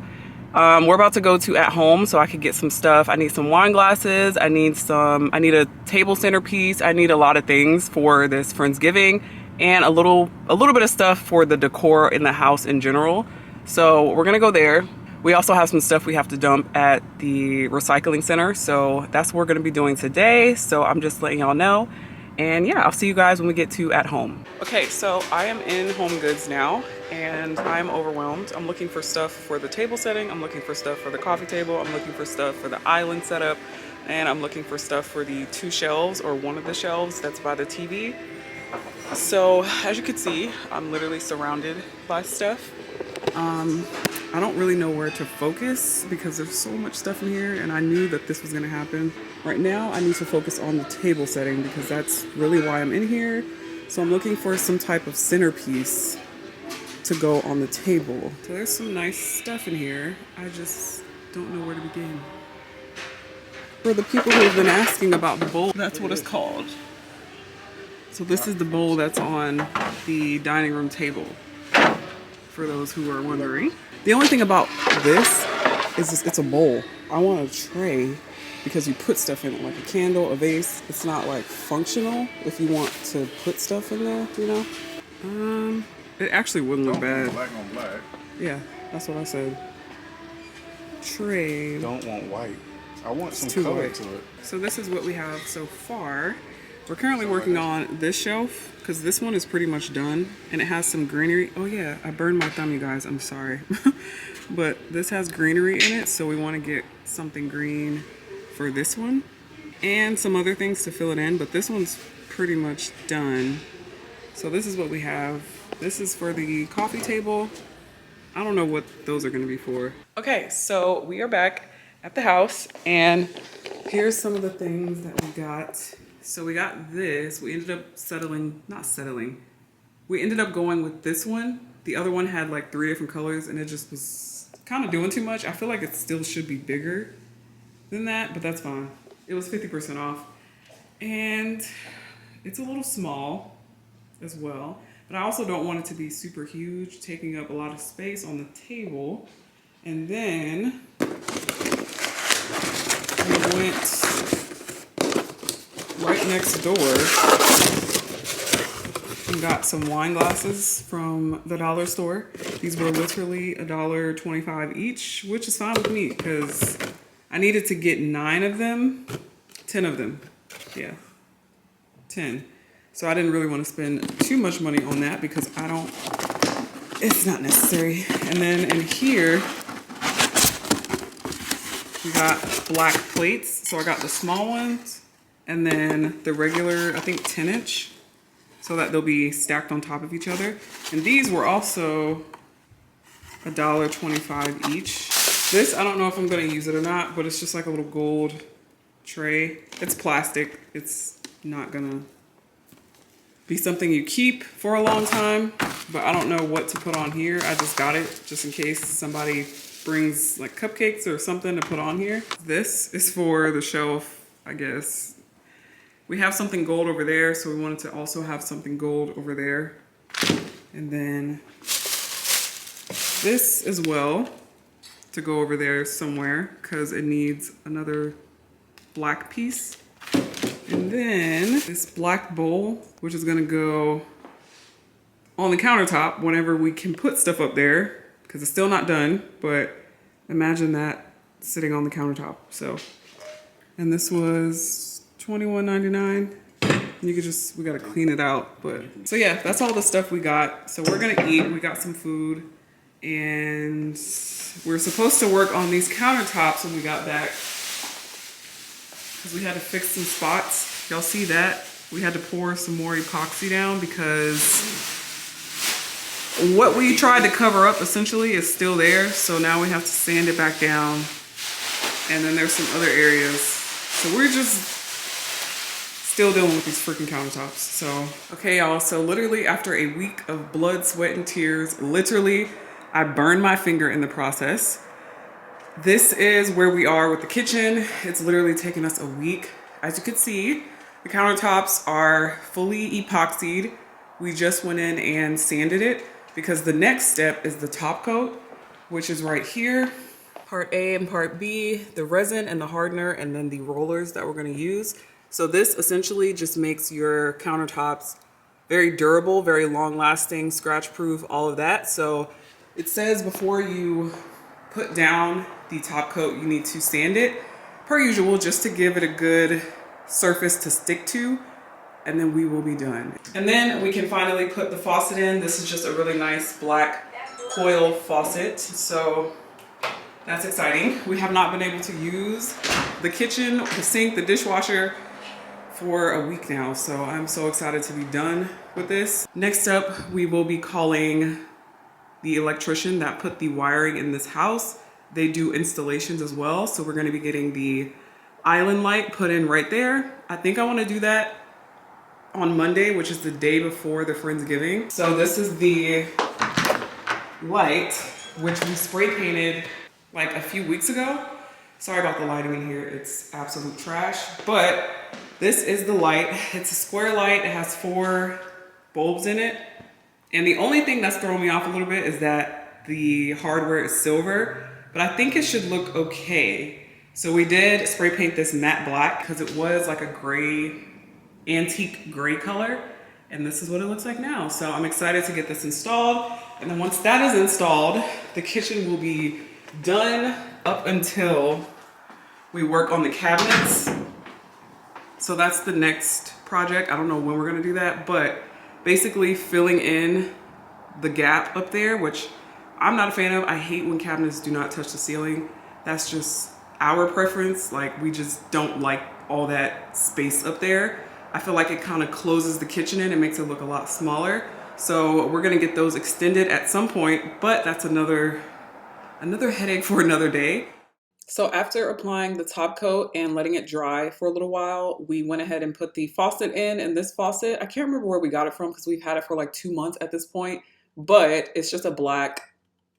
we're about to go to At Home so I could get some stuff. I need some wine glasses. I need a table centerpiece. I need a lot of things for this Friendsgiving and a little bit of stuff for the decor in the house in general. So we're gonna go there. We also have some stuff we have to dump at the recycling center. So that's what we're gonna be doing today. So I'm just letting y'all know. And yeah, I'll see you guys when we get to At Home. Okay, so I am in Home Goods now and I'm overwhelmed. I'm looking for stuff for the table setting. I'm looking for stuff for the coffee table. I'm looking for stuff for the island setup. And I'm looking for stuff for the 2 shelves or one of the shelves that's by the TV. So as you can see, I'm literally surrounded by stuff. I don't really know where to focus because there's so much stuff in here, and I knew that this was gonna happen. Right now, I need to focus on the table setting because that's really why I'm in here. So I'm looking for some type of centerpiece to go on the table. So there's some nice stuff in here. I just don't know where to begin. For the people who have been asking about the bowl, that's what it's called. So this is the bowl that's on the dining room table, for those who are wondering. The only thing about this is it's a bowl. I want a tray because you put stuff in it, like a candle, a vase. It's not like functional if you want to put stuff in there, you know? It actually wouldn't look bad. Black on black. Yeah, that's what I said. Tray. Don't want white. I want some too color white. to it. So this is what we have so far. We're currently working on this shelf because this one is pretty much done and it has some greenery. Oh yeah, I burned my thumb, you guys, I'm sorry. But this has greenery in it, so we want to get something green for this one and some other things to fill it in, but this one's pretty much done. So this is what we have. This is for the coffee table. I don't know what those are going to be for. Okay, so we are back at the house and here's some of the things that we got. So we got this. We ended up we ended up going with this one. The other one had like 3 different colors and it just was kind of doing too much. I feel like it still should be bigger than that, but that's fine. It was 50% off. And it's a little small as well. But I also don't want it to be super huge, taking up a lot of space on the table. And then we went right next door and got some wine glasses from the dollar store. These were literally $1.25 each, which is fine with me because I needed to get 10 of them. Yeah, 10. So I didn't really want to spend too much money on that because it's not necessary. And then in here, we got black plates. So I got the small ones and then the regular, I think 10-inch, so that they'll be stacked on top of each other. And these were also $1.25 each. This, I don't know if I'm gonna use it or not, but it's just like a little gold tray. It's plastic. It's not gonna be something you keep for a long time, but I don't know what to put on here. I just got it just in case somebody brings like cupcakes or something to put on here. This is for the shelf, I guess. We have something gold over there, so we wanted to also have something gold over there. And then this as well to go over there somewhere because it needs another black piece. And then this black bowl, which is gonna go on the countertop whenever we can put stuff up there because it's still not done, but imagine that sitting on the countertop. So, and this was $21.99. You could just, we gotta clean it out, but. So yeah, that's all the stuff we got. So we're gonna eat, we got some food, and we're supposed to work on these countertops when we got back because we had to fix some spots. Y'all see that? We had to pour some more epoxy down because what we tried to cover up essentially is still there. So now we have to sand it back down. And then there's some other areas. So we're just still dealing with these freaking countertops. So, okay y'all, so literally after a week of blood, sweat, and tears, literally I burned my finger in the process. This is where we are with the kitchen. It's literally taken us a week. As you can see, the countertops are fully epoxied. We just went in and sanded it because the next step is the top coat, which is right here. Part A and part B, the resin and the hardener, and then the rollers that we're gonna use. So this essentially just makes your countertops very durable, very long lasting, scratch proof, all of that. So it says before you put down the top coat, you need to sand it per usual, just to give it a good surface to stick to, and then we will be done. And then we can finally put the faucet in. This is just a really nice black coil faucet. So that's exciting. We have not been able to use the kitchen, the sink, the dishwasher for a week now. So I'm so excited to be done with this. Next up, we will be calling the electrician that put the wiring in this house. They do installations as well. So we're gonna be getting the island light put in right there. I think I wanna do that on Monday, which is the day before the Friendsgiving. So this is the light, which we spray painted like a few weeks ago. Sorry about the lighting in here, it's absolute trash. But this is the light. It's a square light, it has 4 bulbs in it. And the only thing that's throwing me off a little bit is that the hardware is silver, but I think it should look okay. So we did spray paint this matte black because it was like a gray, antique gray color. And this is what it looks like now. So I'm excited to get this installed. And then once that is installed, the kitchen will be done up until we work on the cabinets. So that's the next project. I don't know when we're gonna do that, but basically filling in the gap up there, which I'm not a fan of. I hate when cabinets do not touch the ceiling. That's just our preference. Like, we just don't like all that space up there. I feel like it kind of closes the kitchen in and makes it look a lot smaller. So we're gonna get those extended at some point, but that's another headache for another day. So after applying the top coat and letting it dry for a little while, we went ahead and put the faucet in. And this faucet, I can't remember where we got it from because we've had it for like 2 months at this point, but it's just a black,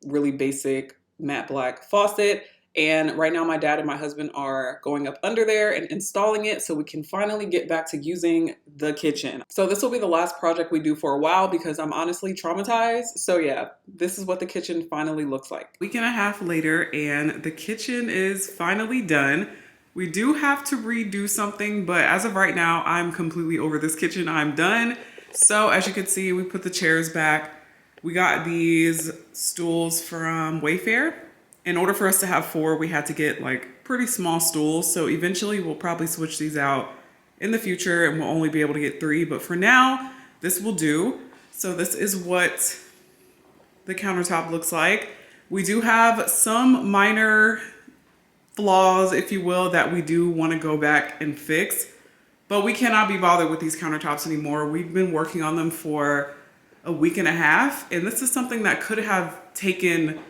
really basic matte black faucet. And right now my dad and my husband are going up under there and installing it so we can finally get back to using the kitchen. So this will be the last project we do for a while because I'm honestly traumatized. So yeah, this is what the kitchen finally looks like. Week and a half later and the kitchen is finally done. We do have to redo something, but as of right now, I'm completely over this kitchen. I'm done. So as you can see, we put the chairs back. We got these stools from Wayfair. In order for us to have 4, we had to get like pretty small stools. So eventually we'll probably switch these out in the future and we'll only be able to get 3. But for now, this will do. So this is what the countertop looks like. We do have some minor flaws, if you will, that we do want to go back and fix. But we cannot be bothered with these countertops anymore. We've been working on them for a week and a half. And this is something that could have taken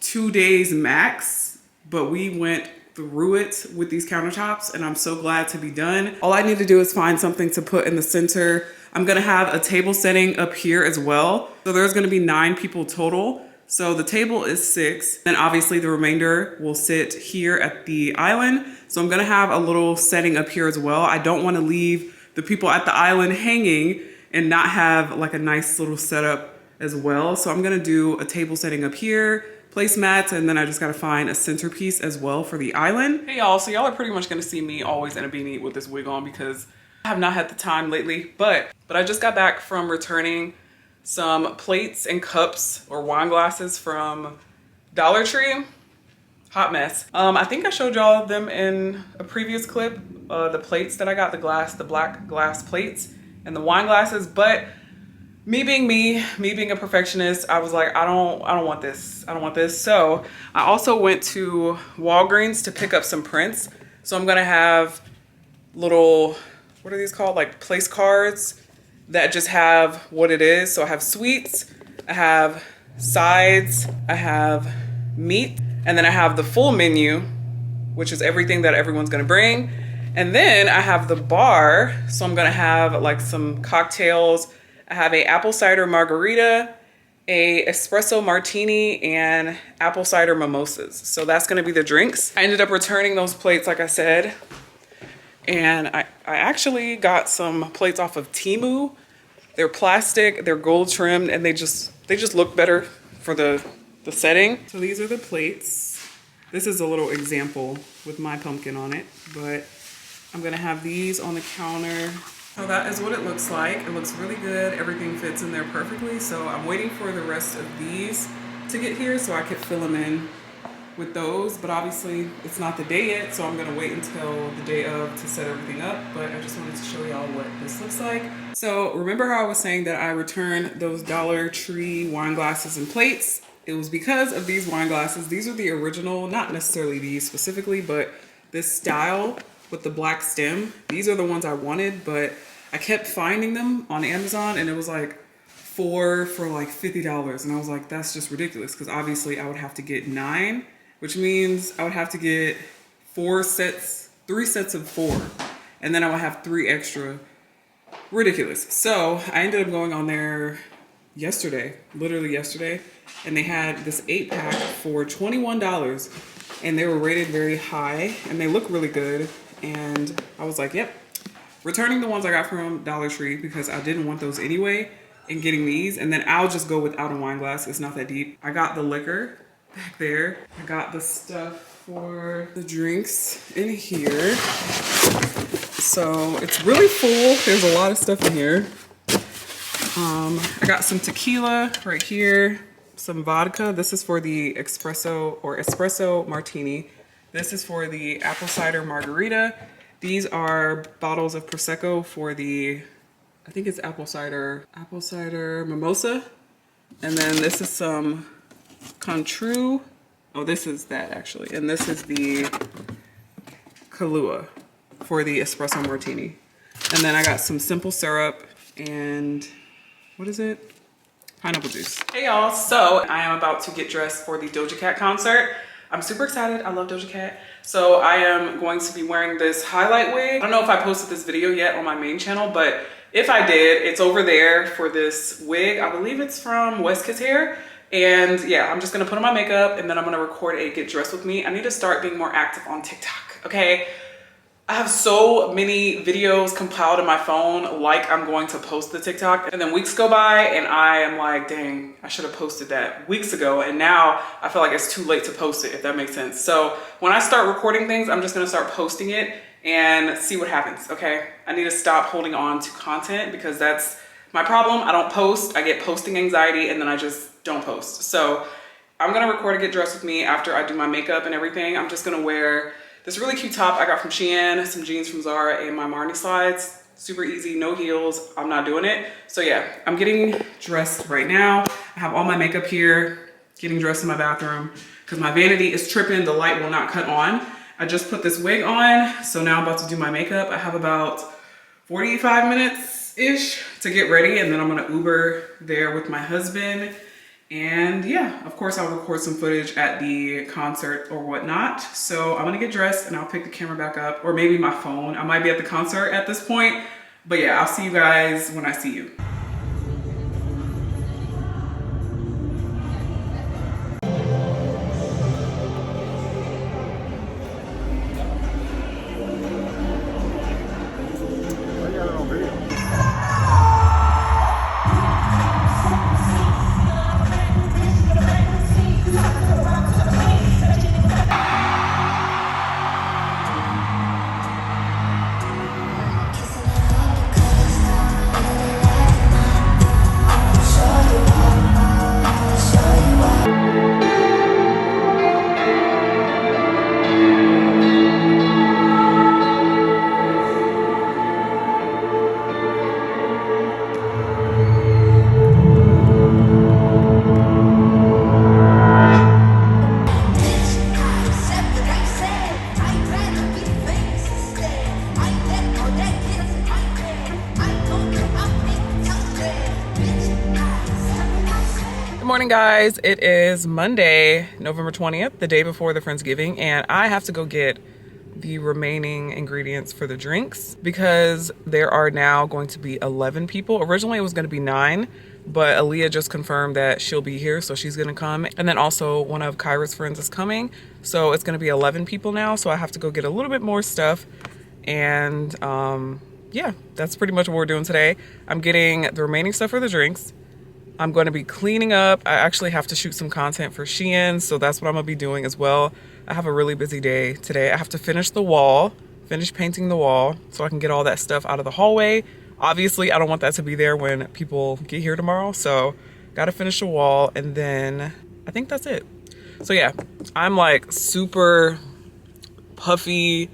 2 days max, but we went through it with these countertops and I'm so glad to be done. All I need to do is find something to put in the center. I'm gonna have a table setting up here as well. So there's gonna be 9 people total. So the table is 6, and obviously the remainder will sit here at the island. So I'm gonna have a little setting up here as well. I don't wanna leave the people at the island hanging and not have like a nice little setup as well. So I'm gonna do a table setting up here, placemats, and then I just gotta find a centerpiece as well for the island. Hey y'all, so y'all are pretty much gonna see me always in a beanie with this wig on because I have not had the time lately, but I just got back from returning some plates and cups or wine glasses from Dollar Tree. Hot mess. I think I showed y'all them in a previous clip, the plates that I got, the black glass plates and the wine glasses, but me being a perfectionist, I was like, I don't want this. I don't want this. So I also went to Walgreens to pick up some prints. So I'm gonna have little, what are these called? Like place cards that just have what it is. So I have sweets, I have sides, I have meat, and then I have the full menu, which is everything that everyone's gonna bring. And then I have the bar. So I'm gonna have like some cocktails. I have a apple cider margarita, a espresso martini, and apple cider mimosas. So that's gonna be the drinks. I ended up returning those plates, like I said. And I actually got some plates off of Temu. They're plastic, they're gold trimmed, and they just look better for the setting. So these are the plates. This is a little example with my pumpkin on it, but I'm gonna have these on the counter. So that is what it looks like. It looks really good. Everything fits in there perfectly. So I'm waiting for the rest of these to get here so I could fill them in with those. But obviously it's not the day yet, so I'm gonna wait until the day of to set everything up. But I just wanted to show y'all what this looks like. So remember how I was saying that I returned those Dollar Tree wine glasses and plates? It was because of these wine glasses. These are the original, not necessarily these specifically, but this style with the black stem. These are the ones I wanted, but I kept finding them on Amazon and it was like 4 for like $50. And I was like, that's just ridiculous, because obviously I would have to get 9, which means I would have to get 3 sets of 4, and then I would have 3 extra. Ridiculous. So I ended up going on there yesterday, literally yesterday, and they had this 8-pack for $21, and they were rated very high, and they look really good. And I was like, yep, returning the ones I got from Dollar Tree, because I didn't want those anyway, and getting these, and then I'll just go without a wine glass. It's not that deep. I got the liquor back there. I got the stuff for the drinks in here. So it's really full. There's a lot of stuff in here. I got some tequila right here, some vodka. This is for the espresso martini. This is for the apple cider margarita. These are bottles of Prosecco for the, I think it's apple cider mimosa. And then this is some Cointreau. Oh, this is that actually. And this is the Kahlua for the espresso martini. And then I got some simple syrup and what is it? Pineapple juice. Hey y'all, so I am about to get dressed for the Doja Cat concert. I'm super excited. I love Doja Cat. So I am going to be wearing this highlight wig. I don't know if I posted this video yet on my main channel, but if I did, it's over there for this wig. I believe it's from West Kids Hair. And yeah, I'm just gonna put on my makeup and then I'm gonna record a get dressed with me. I need to start being more active on TikTok, okay? I have so many videos compiled in my phone, like I'm going to post the TikTok, and then weeks go by and I am like, dang, I should have posted that weeks ago. And now I feel like it's too late to post it, if that makes sense. So when I start recording things, I'm just gonna start posting it and see what happens, okay? I need to stop holding on to content because that's my problem. I don't post, I get posting anxiety, and then I just don't post. So I'm gonna record a get dressed with me after I do my makeup and everything. I'm just gonna wear this really cute top I got from Shein, some jeans from Zara, and my Marni slides. Super easy, no heels. I'm not doing it. So yeah, I'm getting dressed right now. I have all my makeup here, getting dressed in my bathroom because my vanity is tripping. The light will not cut on. I just put this wig on, so now I'm about to do my makeup. I have about 45 minutes-ish to get ready, and then I'm gonna Uber there with my husband. And yeah, of course I'll record some footage at the concert or whatnot. So I'm gonna get dressed and I'll pick the camera back up, or maybe my phone. I might be at the concert at this point, but yeah, I'll see you guys when I see you. Morning guys, it is Monday, November 20th, the day before the Friendsgiving, and I have to go get the remaining ingredients for the drinks because there are now going to be 11 people. Originally it was going to be 9, but Aaliyah just confirmed that she'll be here, so she's going to come. And then also one of Kyra's friends is coming, so it's going to be 11 people now, so I have to go get a little bit more stuff. And yeah, that's pretty much what we're doing today. I'm getting the remaining stuff for the drinks. I'm going to be cleaning up. I actually have to shoot some content for Shein, so that's what I'm going to be doing as well. I have a really busy day today. I have to finish painting the wall so I can get all that stuff out of the hallway. Obviously, I don't want that to be there when people get here tomorrow, so got to finish the wall, and then I think that's it. So yeah, I'm like super puffy.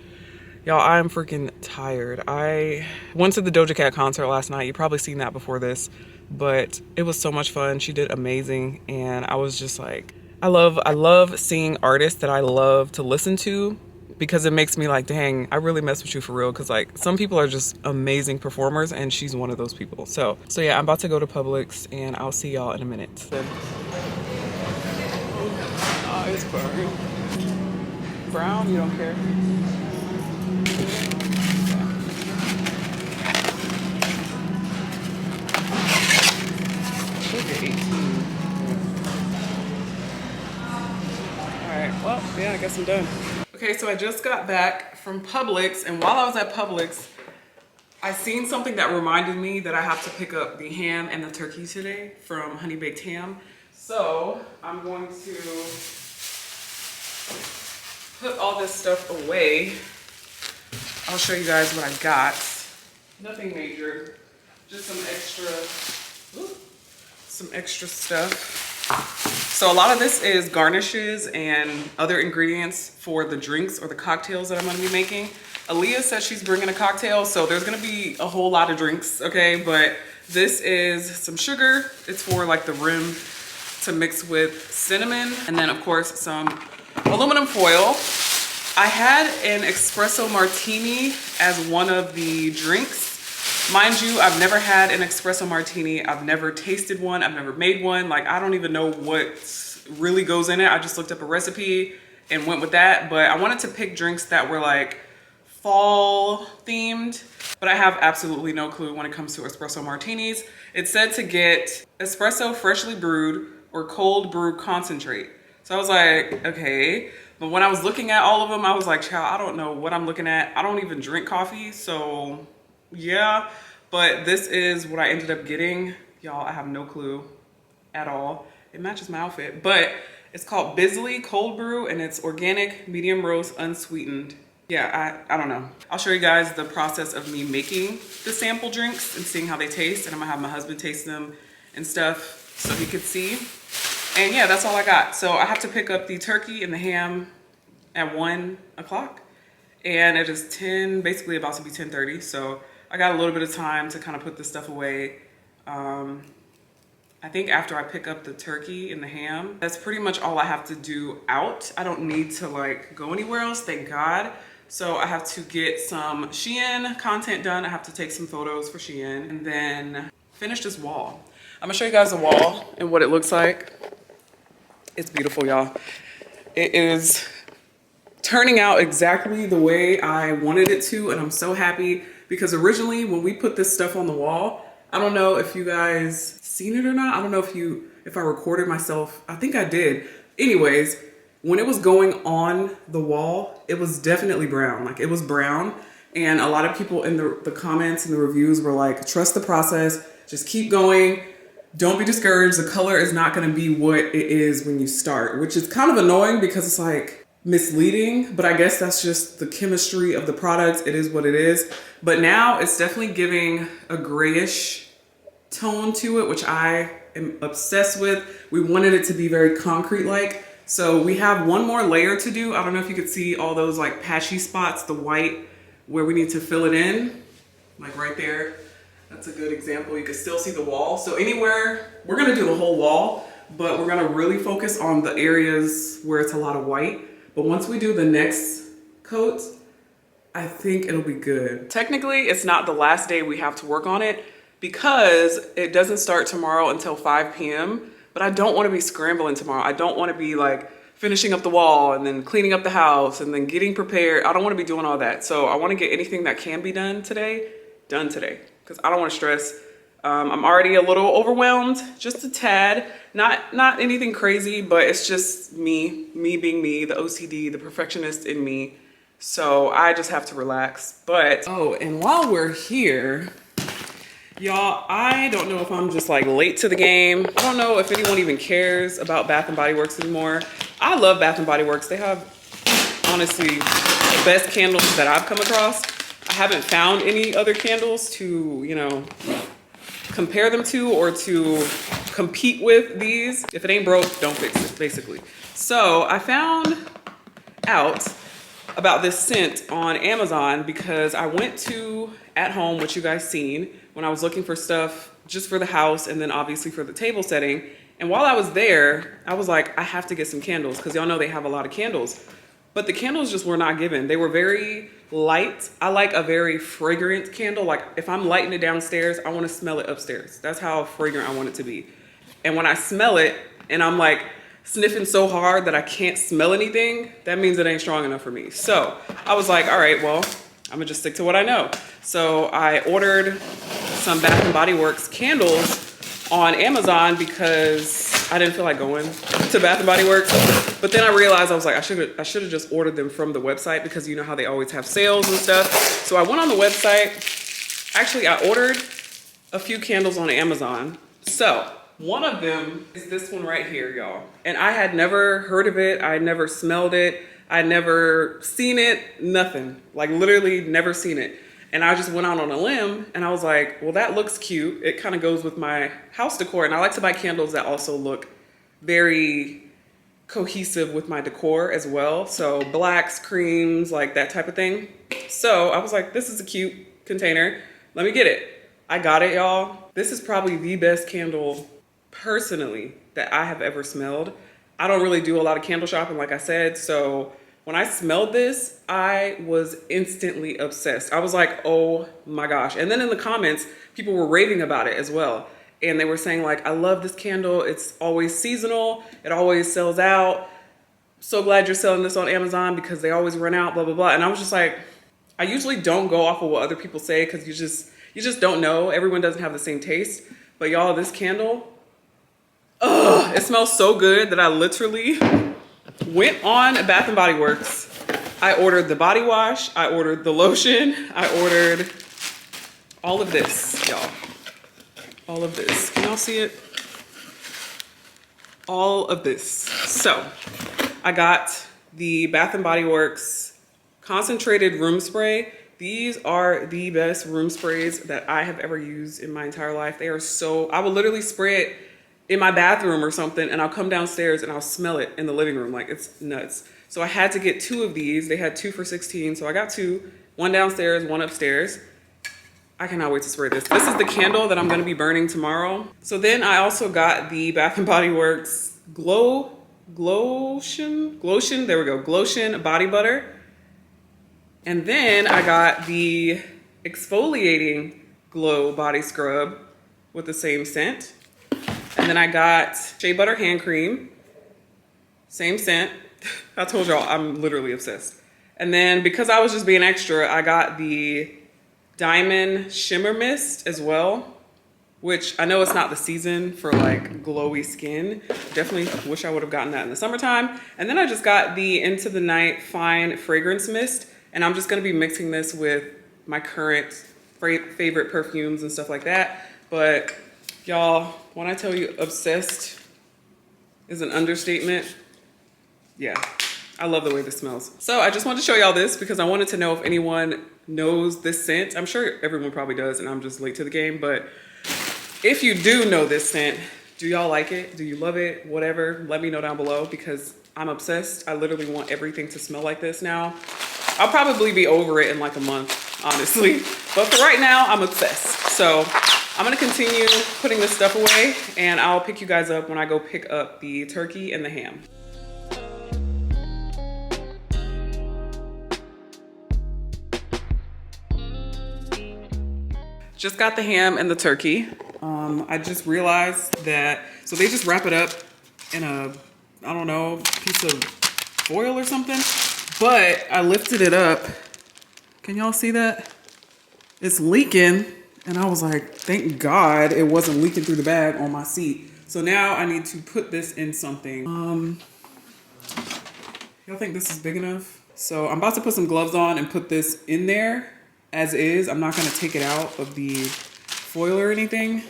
Y'all, I'm freaking tired. I went to the Doja Cat concert last night. You've probably seen that before this, but it was so much fun. She did amazing, and I was just like, I love seeing artists that I love to listen to because it makes me like, dang, I really mess with you for real. Cause like some people are just amazing performers and she's one of those people. So yeah, I'm about to go to Publix and I'll see y'all in a minute. Oh, it's burned. Brown, you don't care? Should be 18. Alright, well, yeah, I guess I'm done. Okay, so I just got back from Publix, and while I was at Publix, I seen something that reminded me that I have to pick up the ham and the turkey today from Honey Baked Ham. So I'm going to put all this stuff away. I'll show you guys what I got. Nothing major, just some extra stuff. So a lot of this is garnishes and other ingredients for the drinks or the cocktails that I'm gonna be making. Aaliyah said she's bringing a cocktail, so there's gonna be a whole lot of drinks, okay? But this is some sugar. It's for like the rim to mix with cinnamon. And then of course some aluminum foil. I had an espresso martini as one of the drinks. Mind you, I've never had an espresso martini. I've never tasted one. I've never made one. Like, I don't even know what really goes in it. I just looked up a recipe and went with that. But I wanted to pick drinks that were like fall themed, but I have absolutely no clue when it comes to espresso martinis. It said to get espresso freshly brewed or cold brew concentrate. So I was like, okay. But when I was looking at all of them, I was like, child, I don't know what I'm looking at. I don't even drink coffee, so yeah. But this is what I ended up getting. Y'all, I have no clue at all. It matches my outfit, but it's called Bisley Cold Brew and it's organic, medium roast, unsweetened. Yeah, I don't know. I'll show you guys the process of me making the sample drinks and seeing how they taste. And I'm gonna have my husband taste them and stuff so he could see. And yeah, that's all I got. So I have to pick up the turkey and the ham at 1 o'clock. And it is basically about to be 10:30. So I got a little bit of time to kind of put this stuff away. I think after I pick up the turkey and the ham, that's pretty much all I have to do out. I don't need to like go anywhere else, thank God. So I have to get some Shein content done. I have to take some photos for Shein and then finish this wall. I'm gonna show you guys the wall and what it looks like. It's beautiful, y'all. It is turning out exactly the way I wanted it to, and I'm so happy because originally when we put this stuff on the wall, I don't know if you guys seen it or not. I don't know if I recorded myself. I think I did. Anyways, when it was going on the wall, it was definitely brown. Like it was brown. And a lot of people in the comments and the reviews were like, trust the process, just keep going. Don't be discouraged. The color is not gonna be what it is when you start, which is kind of annoying because it's like misleading, but I guess that's just the chemistry of the products. It is what it is. But now it's definitely giving a grayish tone to it, which I am obsessed with. We wanted it to be very concrete-like. So we have one more layer to do. I don't know if you could see all those like patchy spots, the white where we need to fill it in, like right there. That's a good example. You can still see the wall. So anywhere, we're gonna do the whole wall, but we're gonna really focus on the areas where it's a lot of white. But once we do the next coat, I think it'll be good. Technically, it's not the last day we have to work on it because it doesn't start tomorrow until 5 p.m. But I don't want to be scrambling tomorrow. I don't want to be like finishing up the wall and then cleaning up the house and then getting prepared. I don't want to be doing all that. So I want to get anything that can be done today, because I don't want to stress. I'm already a little overwhelmed, just a tad. Not anything crazy, but it's just me being me, the OCD, the perfectionist in me. So I just have to relax. But, oh, and while we're here, y'all, I don't know if I'm just like late to the game. I don't know if anyone even cares about Bath & Body Works anymore. I love Bath & Body Works. They have, honestly, the best candles that I've come across. I haven't found any other candles to, you know, compare them to or to compete with these. If it ain't broke, don't fix it, basically. So I found out about this scent on Amazon because I went to At Home, which you guys seen, when I was looking for stuff just for the house and then obviously for the table setting. And while I was there, I was like, I have to get some candles because y'all know they have a lot of candles. but the candles just were not given. They were very light. I like a very fragrant candle. Like if I'm lighting it downstairs, I want to smell it upstairs. That's how fragrant I want it to be. And when I smell it and I'm like sniffing so hard that I can't smell anything, that means it ain't strong enough for me. So I was like, all right, well, I'm gonna just stick to what I know. So I ordered some Bath and Body Works candles on Amazon because I didn't feel like going to Bath and Body Works. But then I realized I was like, I should have just ordered them from the website because you know how they always have sales and stuff. So I went on the website. Actually, I ordered a few candles on Amazon. So one of them is this one right here, y'all. And I had never heard of it. I had never smelled it. I had never seen it, nothing. Like literally never seen it. And I just went out on a limb and I was like, well, that looks cute. It kind of goes with my house decor. And I like to buy candles that also look very cohesive with my decor as well. So blacks, creams, like that type of thing. So I was like, this is a cute container. Let me get it. I got it, y'all. This is probably the best candle personally that I have ever smelled. I don't really do a lot of candle shopping, like I said. So when I smelled this, I was instantly obsessed. I was like, oh my gosh. And then in the comments, people were raving about it as well. And they were saying like, I love this candle. It's always seasonal. It always sells out. So glad you're selling this on Amazon because they always run out, blah, blah, blah. And I was just like, I usually don't go off of what other people say because you just don't know. Everyone doesn't have the same taste. But y'all, this candle, it smells so good that I literally went on Bath and Body Works. I ordered the body wash. I ordered the lotion. I ordered all of this, y'all. All of this. Can y'all see it? All of this. So I got the Bath and Body Works concentrated room spray. These are the best room sprays that I have ever used in my entire life. They are so, I will literally spray it in my bathroom or something and I'll come downstairs and I'll smell it in the living room. Like it's nuts. So I had to get 2 of these. They had 2 for $16. So I got 2, one downstairs, one upstairs. I cannot wait to spray this. This is the candle that I'm gonna be burning tomorrow. So then I also got the Bath and Body Works Glotion, there we go, Glotion body butter. And then I got the exfoliating glow body scrub with the same scent. And then I got shea butter hand cream, same scent. I told y'all I'm literally obsessed. And then because I was just being extra, I got the diamond shimmer mist as well, which I know it's not the season for like glowy skin. Definitely wish I would have gotten that in the summertime. And then I just got the Into the Night Fine Fragrance Mist. And I'm just gonna be mixing this with my current favorite perfumes and stuff like that. But y'all, when I tell you obsessed is an understatement, yeah, I love the way this smells. So I just wanted to show y'all this because I wanted to know if anyone knows this scent. I'm sure everyone probably does and I'm just late to the game, but if you do know this scent, do y'all like it? Do you love it? Whatever, let me know down below because I'm obsessed. I literally want everything to smell like this now. I'll probably be over it in like a month, honestly. But for right now, I'm obsessed. So I'm gonna continue putting this stuff away and I'll pick you guys up when I go pick up the turkey and the ham. Just got the ham and the turkey. I just realized that, so they just wrap it up in a, I don't know, piece of foil or something. But I lifted it up. Can y'all see that? It's leaking. And I was like, thank God it wasn't leaking through the bag on my seat. So now I need to put this in something. Y'all think this is big enough? So I'm about to put some gloves on and put this in there as is. I'm not gonna take it out of the foil or anything.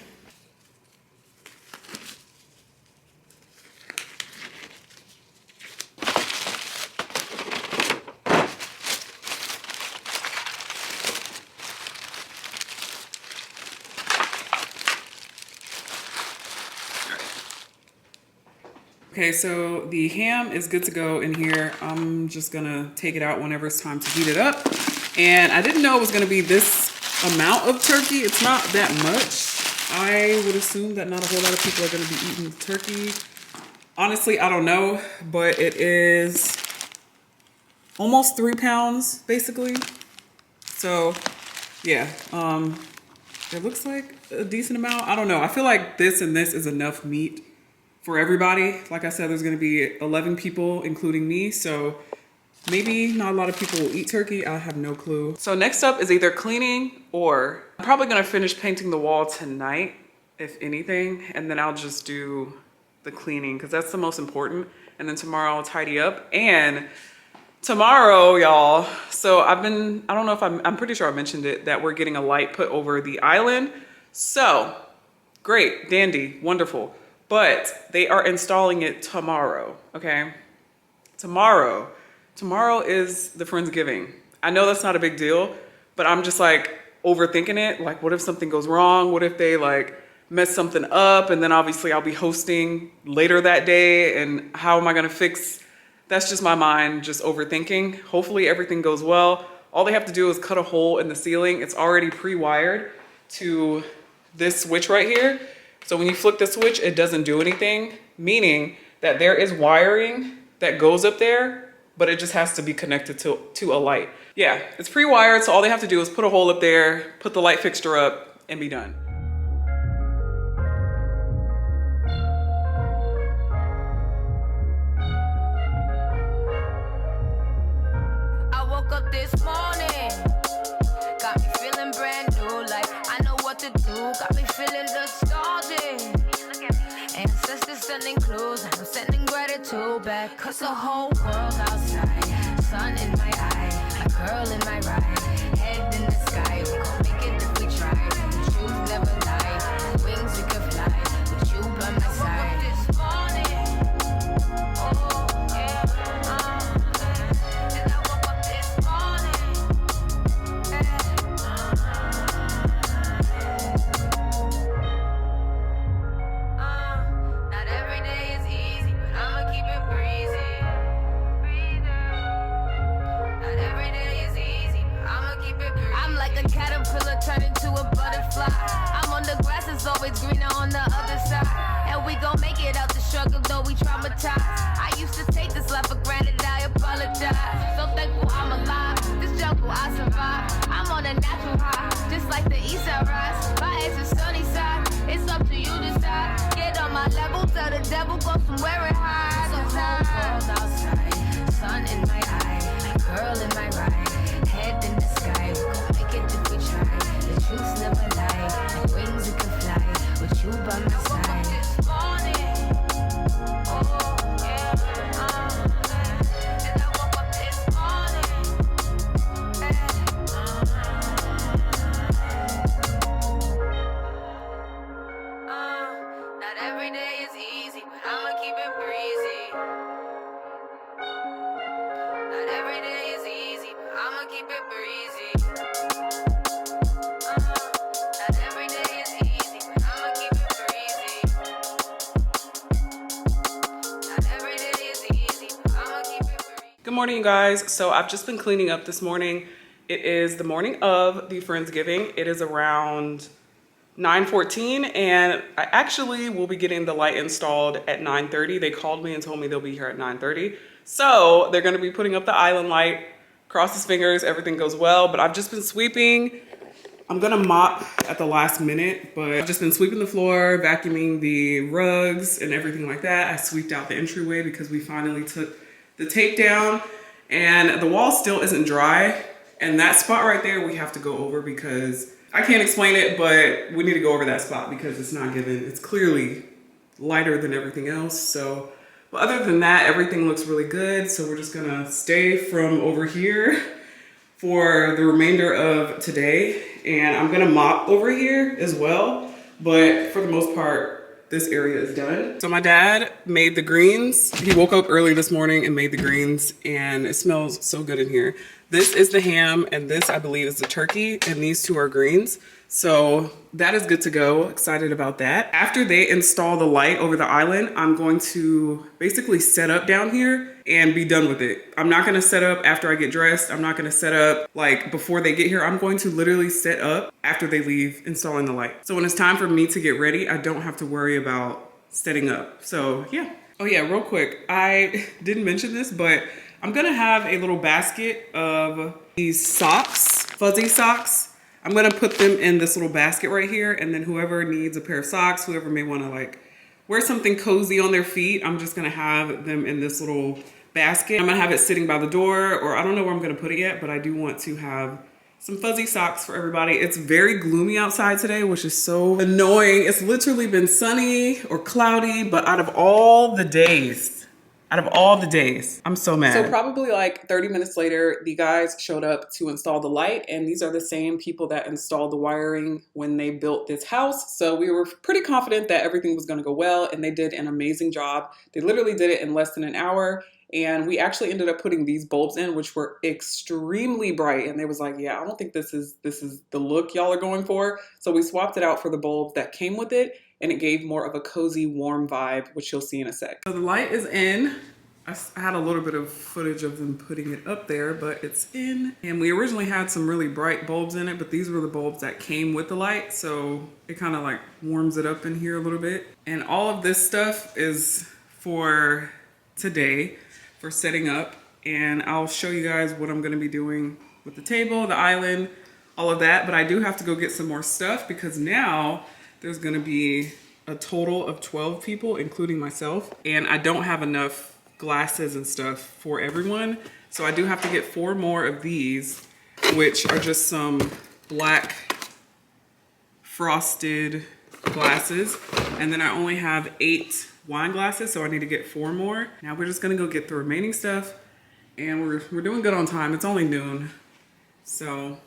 Okay, so the ham is good to go in here. I'm just gonna take it out whenever it's time to heat it up. And I didn't know it was gonna be this amount of turkey. It's not that much. I would assume that not a whole lot of people are gonna be eating turkey. Honestly, I don't know, but it is almost 3 pounds basically. So yeah, it looks like a decent amount. I don't know. I feel like this and this is enough meat for everybody. Like I said, there's gonna be 11 people, including me. So maybe not a lot of people will eat turkey. I have no clue. So next up is either cleaning, or I'm probably gonna finish painting the wall tonight, if anything. And then I'll just do the cleaning because that's the most important. And then tomorrow I'll tidy up. And tomorrow, y'all, so I don't know if I'm pretty sure I mentioned it, that we're getting a light put over the island. So great, dandy, wonderful. But they are installing it tomorrow, okay? Tomorrow is the Friendsgiving. I know that's not a big deal, but I'm just like overthinking it. Like, what if something goes wrong? What if they like mess something up? And then obviously I'll be hosting later that day, and how am I gonna fix? That's just my mind just overthinking. Hopefully everything goes well. All they have to do is cut a hole in the ceiling. It's already pre-wired to this switch right here. So when you flick the switch, it doesn't do anything, meaning that there is wiring that goes up there, but it just has to be connected to a light. Yeah, it's pre-wired, so all they have to do is put a hole up there, put the light fixture up, and be done. I woke up this morning, got me feeling brand new, like I know what to do, got me feeling nostalgic. Ancestors sending clues, I'm sending gratitude back, cause the whole world outside, sun in my eye, a girl in my ride, head in the sky, we gon' make it if we try, the truth never lie, wings we can fly, with you by my side. This morning, oh yeah, and I woke up this morning, not every day is easy, but I'ma keep it breezy. Not every day is easy, but I'ma keep it breezy. I'm like a caterpillar turned into a butterfly. I'm on the grass, it's always greener on the other side. And we gon' make it out the struggle, though we traumatized. I used to take this life for granted, I apologize. So thankful I'm alive, this jungle I survive. I'm on a natural high, just like the east side rise. My ex is sunny side, it's up to you to decide. Get on my level, tell the devil go somewhere and hide. The whole world outside, sun in my eye, a girl in my ride, head in the sky. We gon' make it if we try. The truth's never lie, like wings we can fly, with you by my side. This morning, oh yeah, and I woke up this morning, not every day is easy, but I'ma keep it breezy. Not every day is easy, but I'ma keep it breezy. Not every day is easy, but I'ma keep it breezy. Not every day is easy, but I'ma keep it breezy. Good morning, you guys. So I've just been cleaning up this morning. It is the morning of the Friendsgiving. It is around 9:14, and I actually will be getting the light installed at 9:30. They called me and told me they'll be here at 9:30. So they're gonna be putting up the island light. Cross his fingers, everything goes well. But I've just been sweeping. I'm gonna mop at the last minute, but I've just been sweeping the floor, vacuuming the rugs and everything like that. I sweeped out the entryway because we finally took the tape down, and the wall still isn't dry. And that spot right there, we have to go over because I can't explain it, but we need to go over that spot because it's not given. It's clearly lighter than everything else. So, but other than that, everything looks really good. So we're just gonna stay from over here for the remainder of today. And I'm gonna mop over here as well. But for the most part, this area is done. So my dad made the greens. He woke up early this morning and made the greens, and it smells so good in here. This is the ham, and this I believe is the turkey, and these two are greens. So that is good to go. Excited about that. After they install the light over the island, I'm going to basically set up down here and be done with it. I'm not gonna set up after I get dressed. I'm not gonna set up like before they get here. I'm going to literally set up after they leave installing the light. So when it's time for me to get ready, I don't have to worry about setting up. So yeah. Oh yeah, real quick. I didn't mention this, but I'm gonna have a little basket of these socks, fuzzy socks. I'm gonna put them in this little basket right here, and then whoever needs a pair of socks, whoever may wanna like wear something cozy on their feet, I'm just gonna have them in this little basket. I'm gonna have it sitting by the door, or I don't know where I'm gonna put it yet, but I do want to have some fuzzy socks for everybody. It's very gloomy outside today, which is so annoying. It's literally been sunny or cloudy, but out of all the days, I'm so mad. So probably like 30 minutes later, the guys showed up to install the light, and these are the same people that installed the wiring when they built this house. So we were pretty confident that everything was gonna go well, and they did an amazing job. They literally did it in less than an hour. And we actually ended up putting these bulbs in, which were extremely bright. And they was like, yeah, I don't think this is the look y'all are going for. So we swapped it out for the bulbs that came with it, and it gave more of a cozy, warm vibe, which you'll see in a sec. So the light is in. I had a little bit of footage of them putting it up there, but it's in. And we originally had some really bright bulbs in it, but these were the bulbs that came with the light. So it kind of like warms it up in here a little bit. And all of this stuff is for today, for setting up, and I'll show you guys what I'm gonna be doing with the table, the island, all of that. But I do have to go get some more stuff because now there's gonna be a total of 12 people, including myself, and I don't have enough glasses and stuff for everyone. So I do have to get 4 more of these, which are just some black frosted glasses. And then I only have 8 wine glasses, so I need to get 4 more. Now we're just gonna go get the remaining stuff, and we're doing good on time. It's only noon, so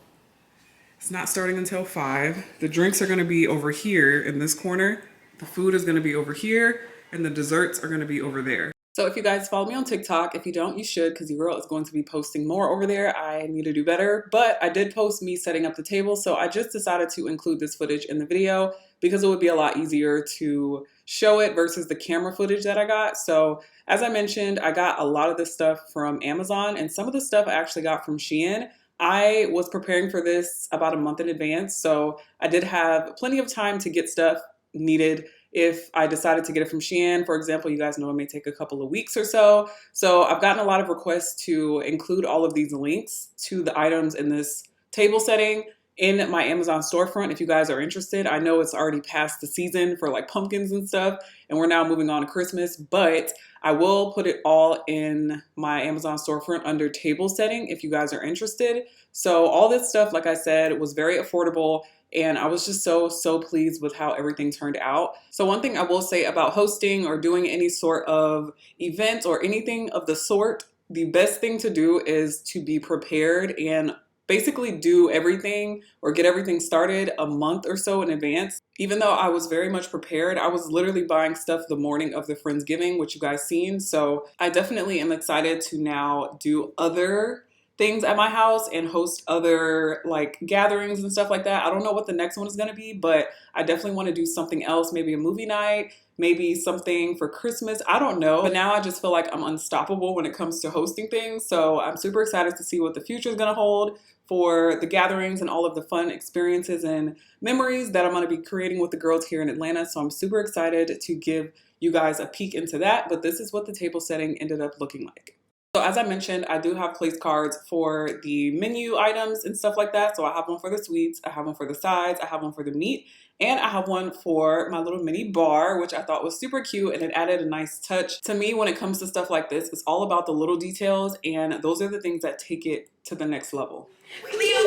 it's not starting until 5. The drinks are gonna be over here in this corner. The food is gonna be over here, and the desserts are gonna be over there. So if you guys follow me on TikTok, if you don't, you should, because your girl is going to be posting more over there. I need to do better, but I did post me setting up the table, so I just decided to include this footage in the video because it would be a lot easier to show it versus the camera footage that I got. So as I mentioned, I got a lot of this stuff from Amazon, and some of the stuff I actually got from Shein. I was preparing for this about a month in advance, so I did have plenty of time to get stuff needed. If I decided to get it from Shein, for example, you guys know it may take a couple of weeks or so. So I've gotten a lot of requests to include all of these links to the items in this table setting in my Amazon storefront if you guys are interested. I know it's already past the season for like pumpkins and stuff, and we're now moving on to Christmas, but I will put it all in my Amazon storefront under table setting if you guys are interested. So all this stuff, like I said, was very affordable, and I was just so pleased with how everything turned out. So one thing I will say about hosting or doing any sort of event or anything of the sort, the best thing to do is to be prepared and basically do everything or get everything started a month or so in advance. Even though I was very much prepared, I was literally buying stuff the morning of the Friendsgiving, which you guys seen. So I definitely am excited to now do other things at my house and host other like gatherings and stuff like that. I don't know what the next one is gonna be, but I definitely want to do something else, maybe a movie night, maybe something for Christmas, I don't know. But now I just feel like I'm unstoppable when it comes to hosting things. So I'm super excited to see what the future is gonna hold for the gatherings and all of the fun experiences and memories that I'm gonna be creating with the girls here in Atlanta. So I'm super excited to give you guys a peek into that, but this is what the table setting ended up looking like. So as I mentioned, I do have place cards for the menu items and stuff like that. So I have one for the sweets, I have one for the sides, I have one for the meat, and I have one for my little mini bar, which I thought was super cute, and it added a nice touch. To me, when it comes to stuff like this, it's all about the little details, and those are the things that take it to the next level. Cheers!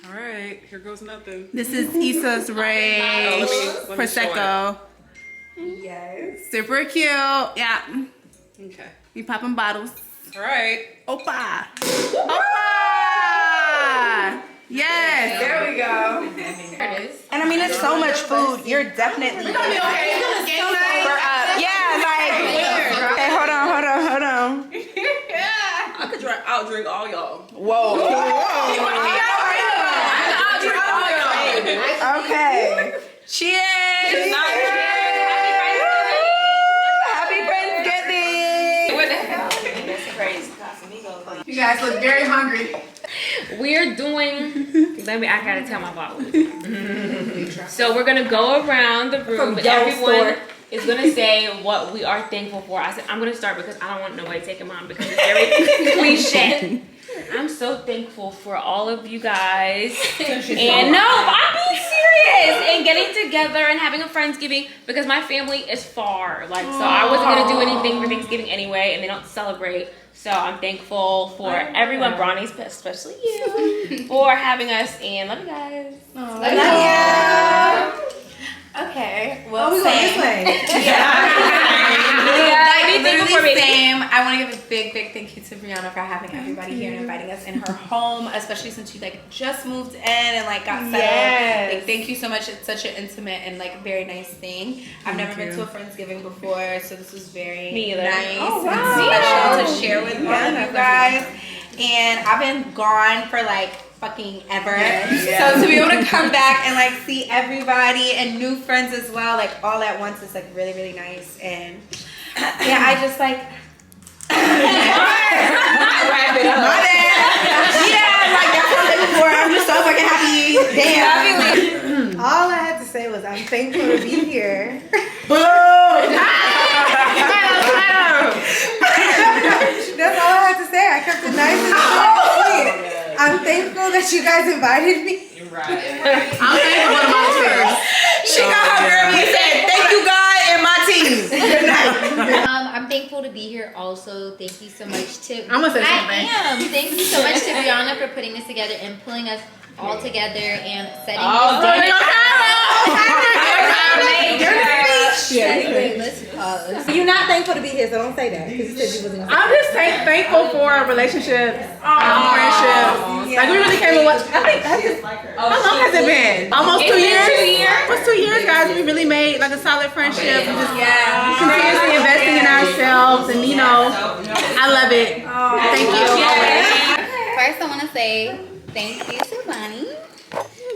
All right, here goes nothing. This is Issa's Ray Prosecco. Yes. Super cute. Yeah. Okay. We popping bottles. All right. Opa. Opa. Yes. There we go. There it is. And I mean, it's so much food. You're definitely We're gonna be okay. It's gonna stay nice. yeah, like. Okay, hold on. Yeah. I could outdrink all y'all. Whoa. Okay. Cheers. Happy Friendsgiving. You guys look very hungry. We're doing, I gotta tell my boss. So we're gonna go around the room, and everyone is gonna say what we are thankful for. I said I'm gonna start because I don't want nobody taking mine because it's very cliche. I'm so thankful for all of you guys. And no, I'm being serious. And getting together and having a Friendsgiving because my family is far. Like, so I wasn't gonna do anything for Thanksgiving anyway, and they don't celebrate. So I'm thankful for everyone, Bronny, especially you, for having us. And love you guys. Love you. Okay, well, we going this way. Literally same. I want to give a big thank you to Brianna for having everybody here and inviting us in her home, especially since you like just moved in and like got settled. Yes. Like, thank you so much. It's such an intimate and like very nice thing. I've never been to a Friendsgiving before, so this was very nice and special to share with all of you guys. And I've been gone for like fucking ever. So to be able to come back and like see everybody and new friends as well, like all at once is like really, really nice. And yeah, I just like wrap it up. My bad. Yeah, like that's what I'm looking for. I'm just so fucking happy. Damn. All I had to say was I'm thankful to be here. That's all I had to say. I kept it nice and sweet. I'm thankful that you guys invited me. I'm thankful for my team. She got her girl and said, "Thank you, God, and my team." Good night. I'm thankful to be here also. Thank you so much to I'm gonna say something. I am. Thank you so much to Brianna for putting this together and pulling us all together and setting You're not thankful to be here, so don't say that. Because you said you wasn't. I'm just thankful for relationships, friendships. Like we really came in what I think that's just how long has it been? Almost 2 years? Almost 2 years, guys. We really made like a solid friendship and just continuously investing in ourselves, and you know, I love it. Thank you. First, I want to say thank you to Bonnie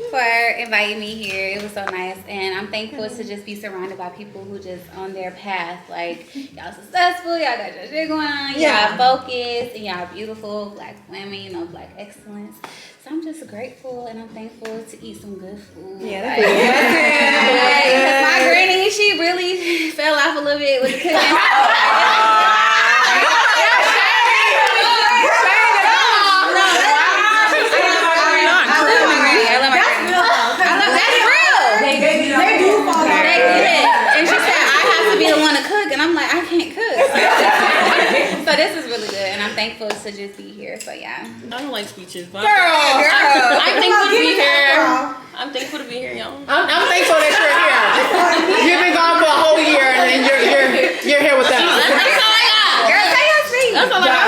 for inviting me here. It was so nice, and I'm thankful to just be surrounded by people who just on their path. Like, y'all successful, y'all got your shit going on, y'all focused, and y'all beautiful black women, you know, black excellence. So I'm just grateful, and I'm thankful to eat some good food. Yeah, that's good. My granny, she really fell off a little bit with the cooking. So this is really good, and I'm thankful to just be here. So yeah. I don't like speeches, but girl. I'm thankful to be here. I'm thankful to be here, y'all. I'm thankful that you're here. You've been gone for a whole year, and then you're here with us. That's all I got. Girl, say your speech. That's all I got.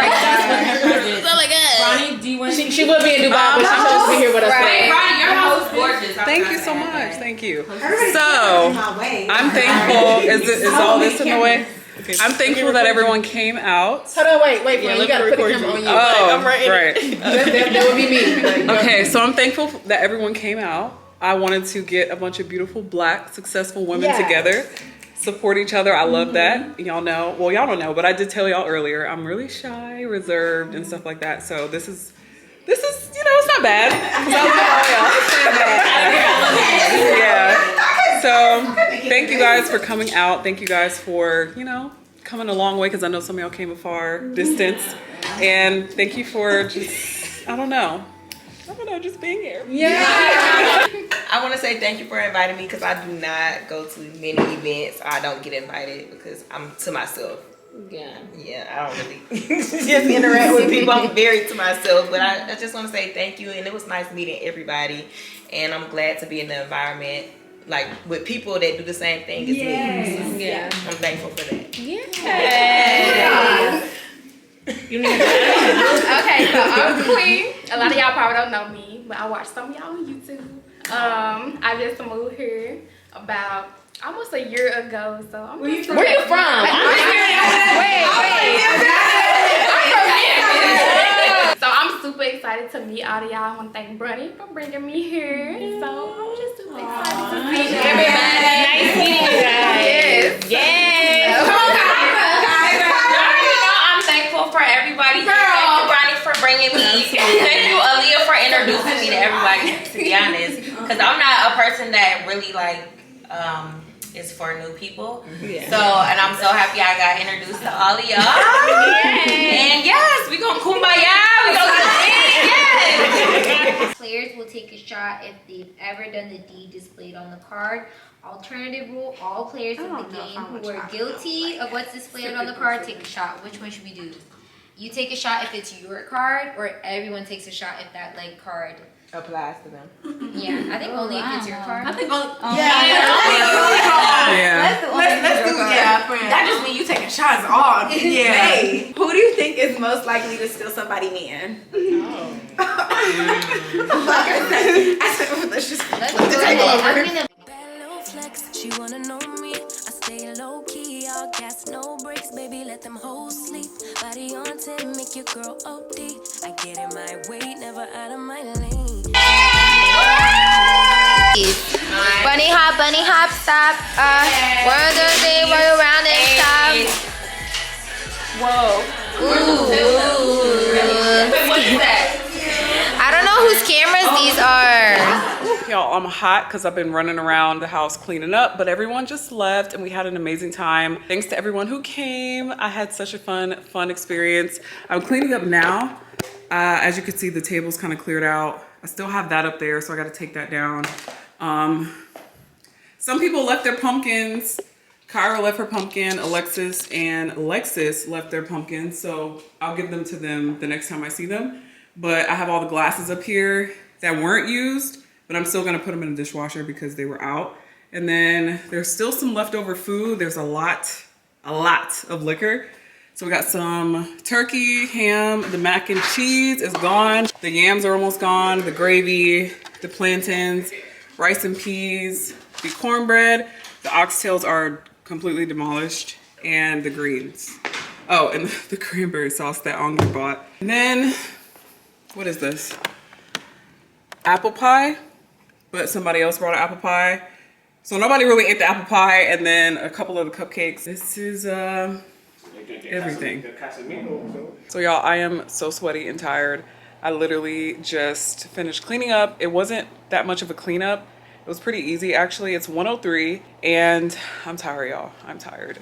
That's all I got. Ronnie, do you want? She will be in Dubai, but she's supposed to be here with us. Ronnie, your house is gorgeous. Thank you so much. Thank you. So I'm thankful. Is all this in the way? Okay. I'm thankful that everyone came out. Hold on, wait, you gotta put the camera on you. Oh, I'm right. That would be me. Okay, so I'm thankful that everyone came out. I wanted to get a bunch of beautiful black successful women together, support each other. I love that. Y'all know, well, y'all don't know, but I did tell y'all earlier, I'm really shy, reserved, and stuff like that. So this is, you know, it's not bad. Yeah. So thank you guys for coming out. Thank you guys for, you know, coming a long way, because I know some of y'all came a far distance. And thank you for just, I don't know, just being here. Yeah. I want to say thank you for inviting me, because I do not go to many events. I don't get invited because I'm to myself. Yeah, I don't really just interact with people. I'm very to myself, but I just want to say thank you, and it was nice meeting everybody, and I'm glad to be in the environment like with people that do the same thing as me. So, I'm thankful for that. Okay, so I'm Queen. A lot of y'all probably don't know me, but I watch some of y'all on YouTube. I just moved here about almost a year ago, so I'm where you from? So I'm super excited to meet all of y'all. I want to thank Bronny for bringing me here. So I'm just super excited to meet everybody. Nice meeting you guys. Yes. Come on, guys. I'm thankful for everybody. Thank you, Bronny, for bringing me. Thank you, Aaliyah, for introducing me to everybody, to be honest. Because I'm not a person that really like is for new people. Yeah. So, and I'm so happy I got introduced to all of y'all. And yes, we gonna kumbaya. We gonna yes. Players will take a shot if they've ever done the deed displayed on the card. Alternative rule, all players in the game who are guilty of what's displayed on the card take a shot. Which one should we do? You take a shot if it's your card, or everyone takes a shot if that like card applies to them. Yeah, I think only if it's your card. I think only. Yeah. Let's do that just means you taking shots off. Yeah. Hey, who do you think is most likely to steal somebody man? Let's just Let's go ahead. She wanna know me. I stay low key, all gas, no brakes, baby. Let them hoes sleep. Body on 10, make your girl OD. I get in my way, never out of my lane. Bunny hop, stop. One, two, three, roll around and stop. Whoa. What's that? I don't know whose cameras these are. Y'all, I'm hot because I've been running around the house cleaning up, but everyone just left and we had an amazing time. Thanks to everyone who came. I had such a fun experience. I'm cleaning up now. As you can see, the table's kind of cleared out. I still have that up there, so I got to take that down. Some people left their pumpkins. Kyra left her pumpkin. Alexis and Lexus left their pumpkins, so I'll give them to them the next time I see them. But I have all the glasses up here that weren't used, but I'm still gonna put them in the dishwasher because they were out. And then there's still some leftover food. There's a lot of liquor. So we got some turkey, ham, the mac and cheese is gone. The yams are almost gone, the gravy, the plantains, rice and peas, the cornbread, the oxtails are completely demolished, and the greens. Oh, and the cranberry sauce that Angry bought. And then, what is this? Apple pie, but somebody else brought an apple pie. So nobody really ate the apple pie, and then a couple of the cupcakes. This is everything. So y'all, I am so sweaty and tired. I literally just finished cleaning up. It wasn't that much of a cleanup. It was pretty easy actually. It's 1:03 and I'm tired, y'all. I'm tired.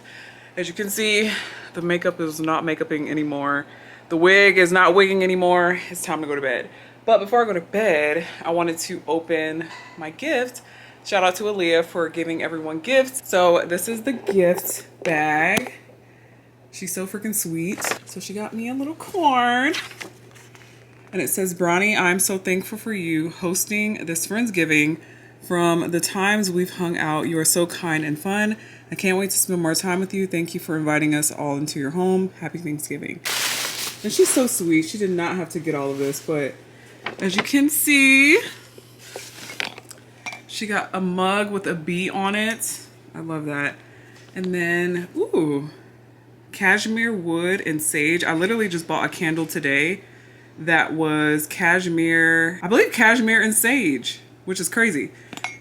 As you can see, the makeup is not makeuping anymore. The wig is not wigging anymore. It's time to go to bed. But before I go to bed, I wanted to open my gift. Shout out to Aaliyah for giving everyone gifts. So this is the gift bag. She's so freaking sweet. So she got me a little card. And it says, Bronny, I'm so thankful for you hosting this Friendsgiving. From the times we've hung out, you are so kind and fun. I can't wait to spend more time with you. Thank you for inviting us all into your home. Happy Thanksgiving. And she's so sweet. She did not have to get all of this, but as you can see, she got a mug with a bee on it. I love that. And then, ooh, cashmere wood and sage. I literally just bought a candle today that was cashmere, I believe cashmere and sage, which is crazy.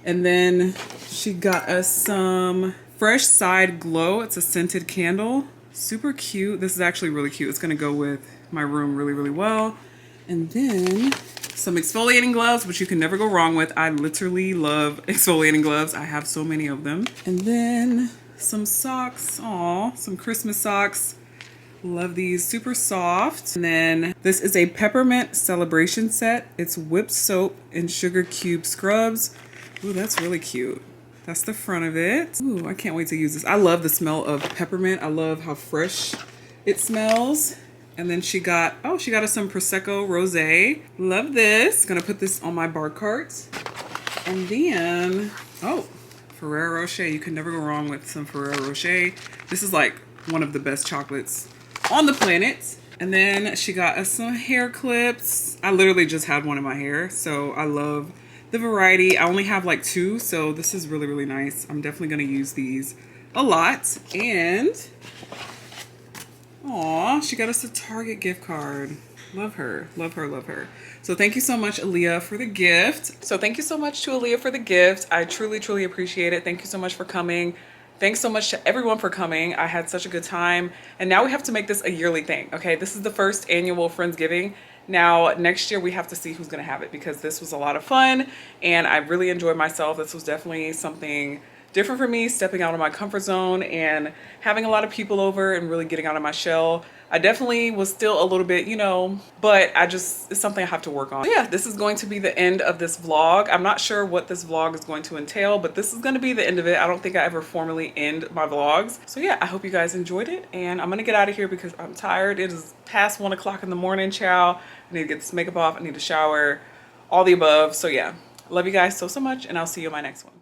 And then she got us some Fresh Side Glow. It's a scented candle. Super cute. This is actually really cute. It's gonna go with my room really, really well. And then some exfoliating gloves, which you can never go wrong with. I literally love exfoliating gloves. I have so many of them. And then some socks. Aw, some Christmas socks. Love these, super soft. And then this is a peppermint celebration set. It's whipped soap and sugar cube scrubs. Ooh, that's really cute. That's the front of it. Ooh, I can't wait to use this. I love the smell of peppermint. I love how fresh it smells. And then she got us some Prosecco Rosé. Love this. Gonna put this on my bar cart. And then, oh, Ferrero Rocher. You can never go wrong with some Ferrero Rocher. This is like one of the best chocolates on the planet. And then she got us some hair clips. I literally just had one in my hair, so I love the variety. I only have like 2, so this is really, really nice. I'm definitely gonna use these a lot. And aw, she got us a Target gift card. Love her, love her, love her. So thank you so much, Aaliyah, for the gift. So thank you so much to Aaliyah for the gift. I truly, truly appreciate it. Thank you so much for coming. Thanks so much to everyone for coming. I had such a good time. And now we have to make this a yearly thing, okay? This is the first annual Friendsgiving. Now, next year we have to see who's gonna have it because this was a lot of fun and I really enjoyed myself. This was definitely something different for me, stepping out of my comfort zone and having a lot of people over and really getting out of my shell. I definitely was still a little bit, you know, but it's something I have to work on. So yeah, this is going to be the end of this vlog. I'm not sure what this vlog is going to entail, but this is going to be the end of it. I don't think I ever formally end my vlogs. So yeah, I hope you guys enjoyed it, and I'm going to get out of here because I'm tired. It is past 1 o'clock in the morning, child. I need to get this makeup off. I need to shower, all the above. So yeah, love you guys so much, and I'll see you in my next one.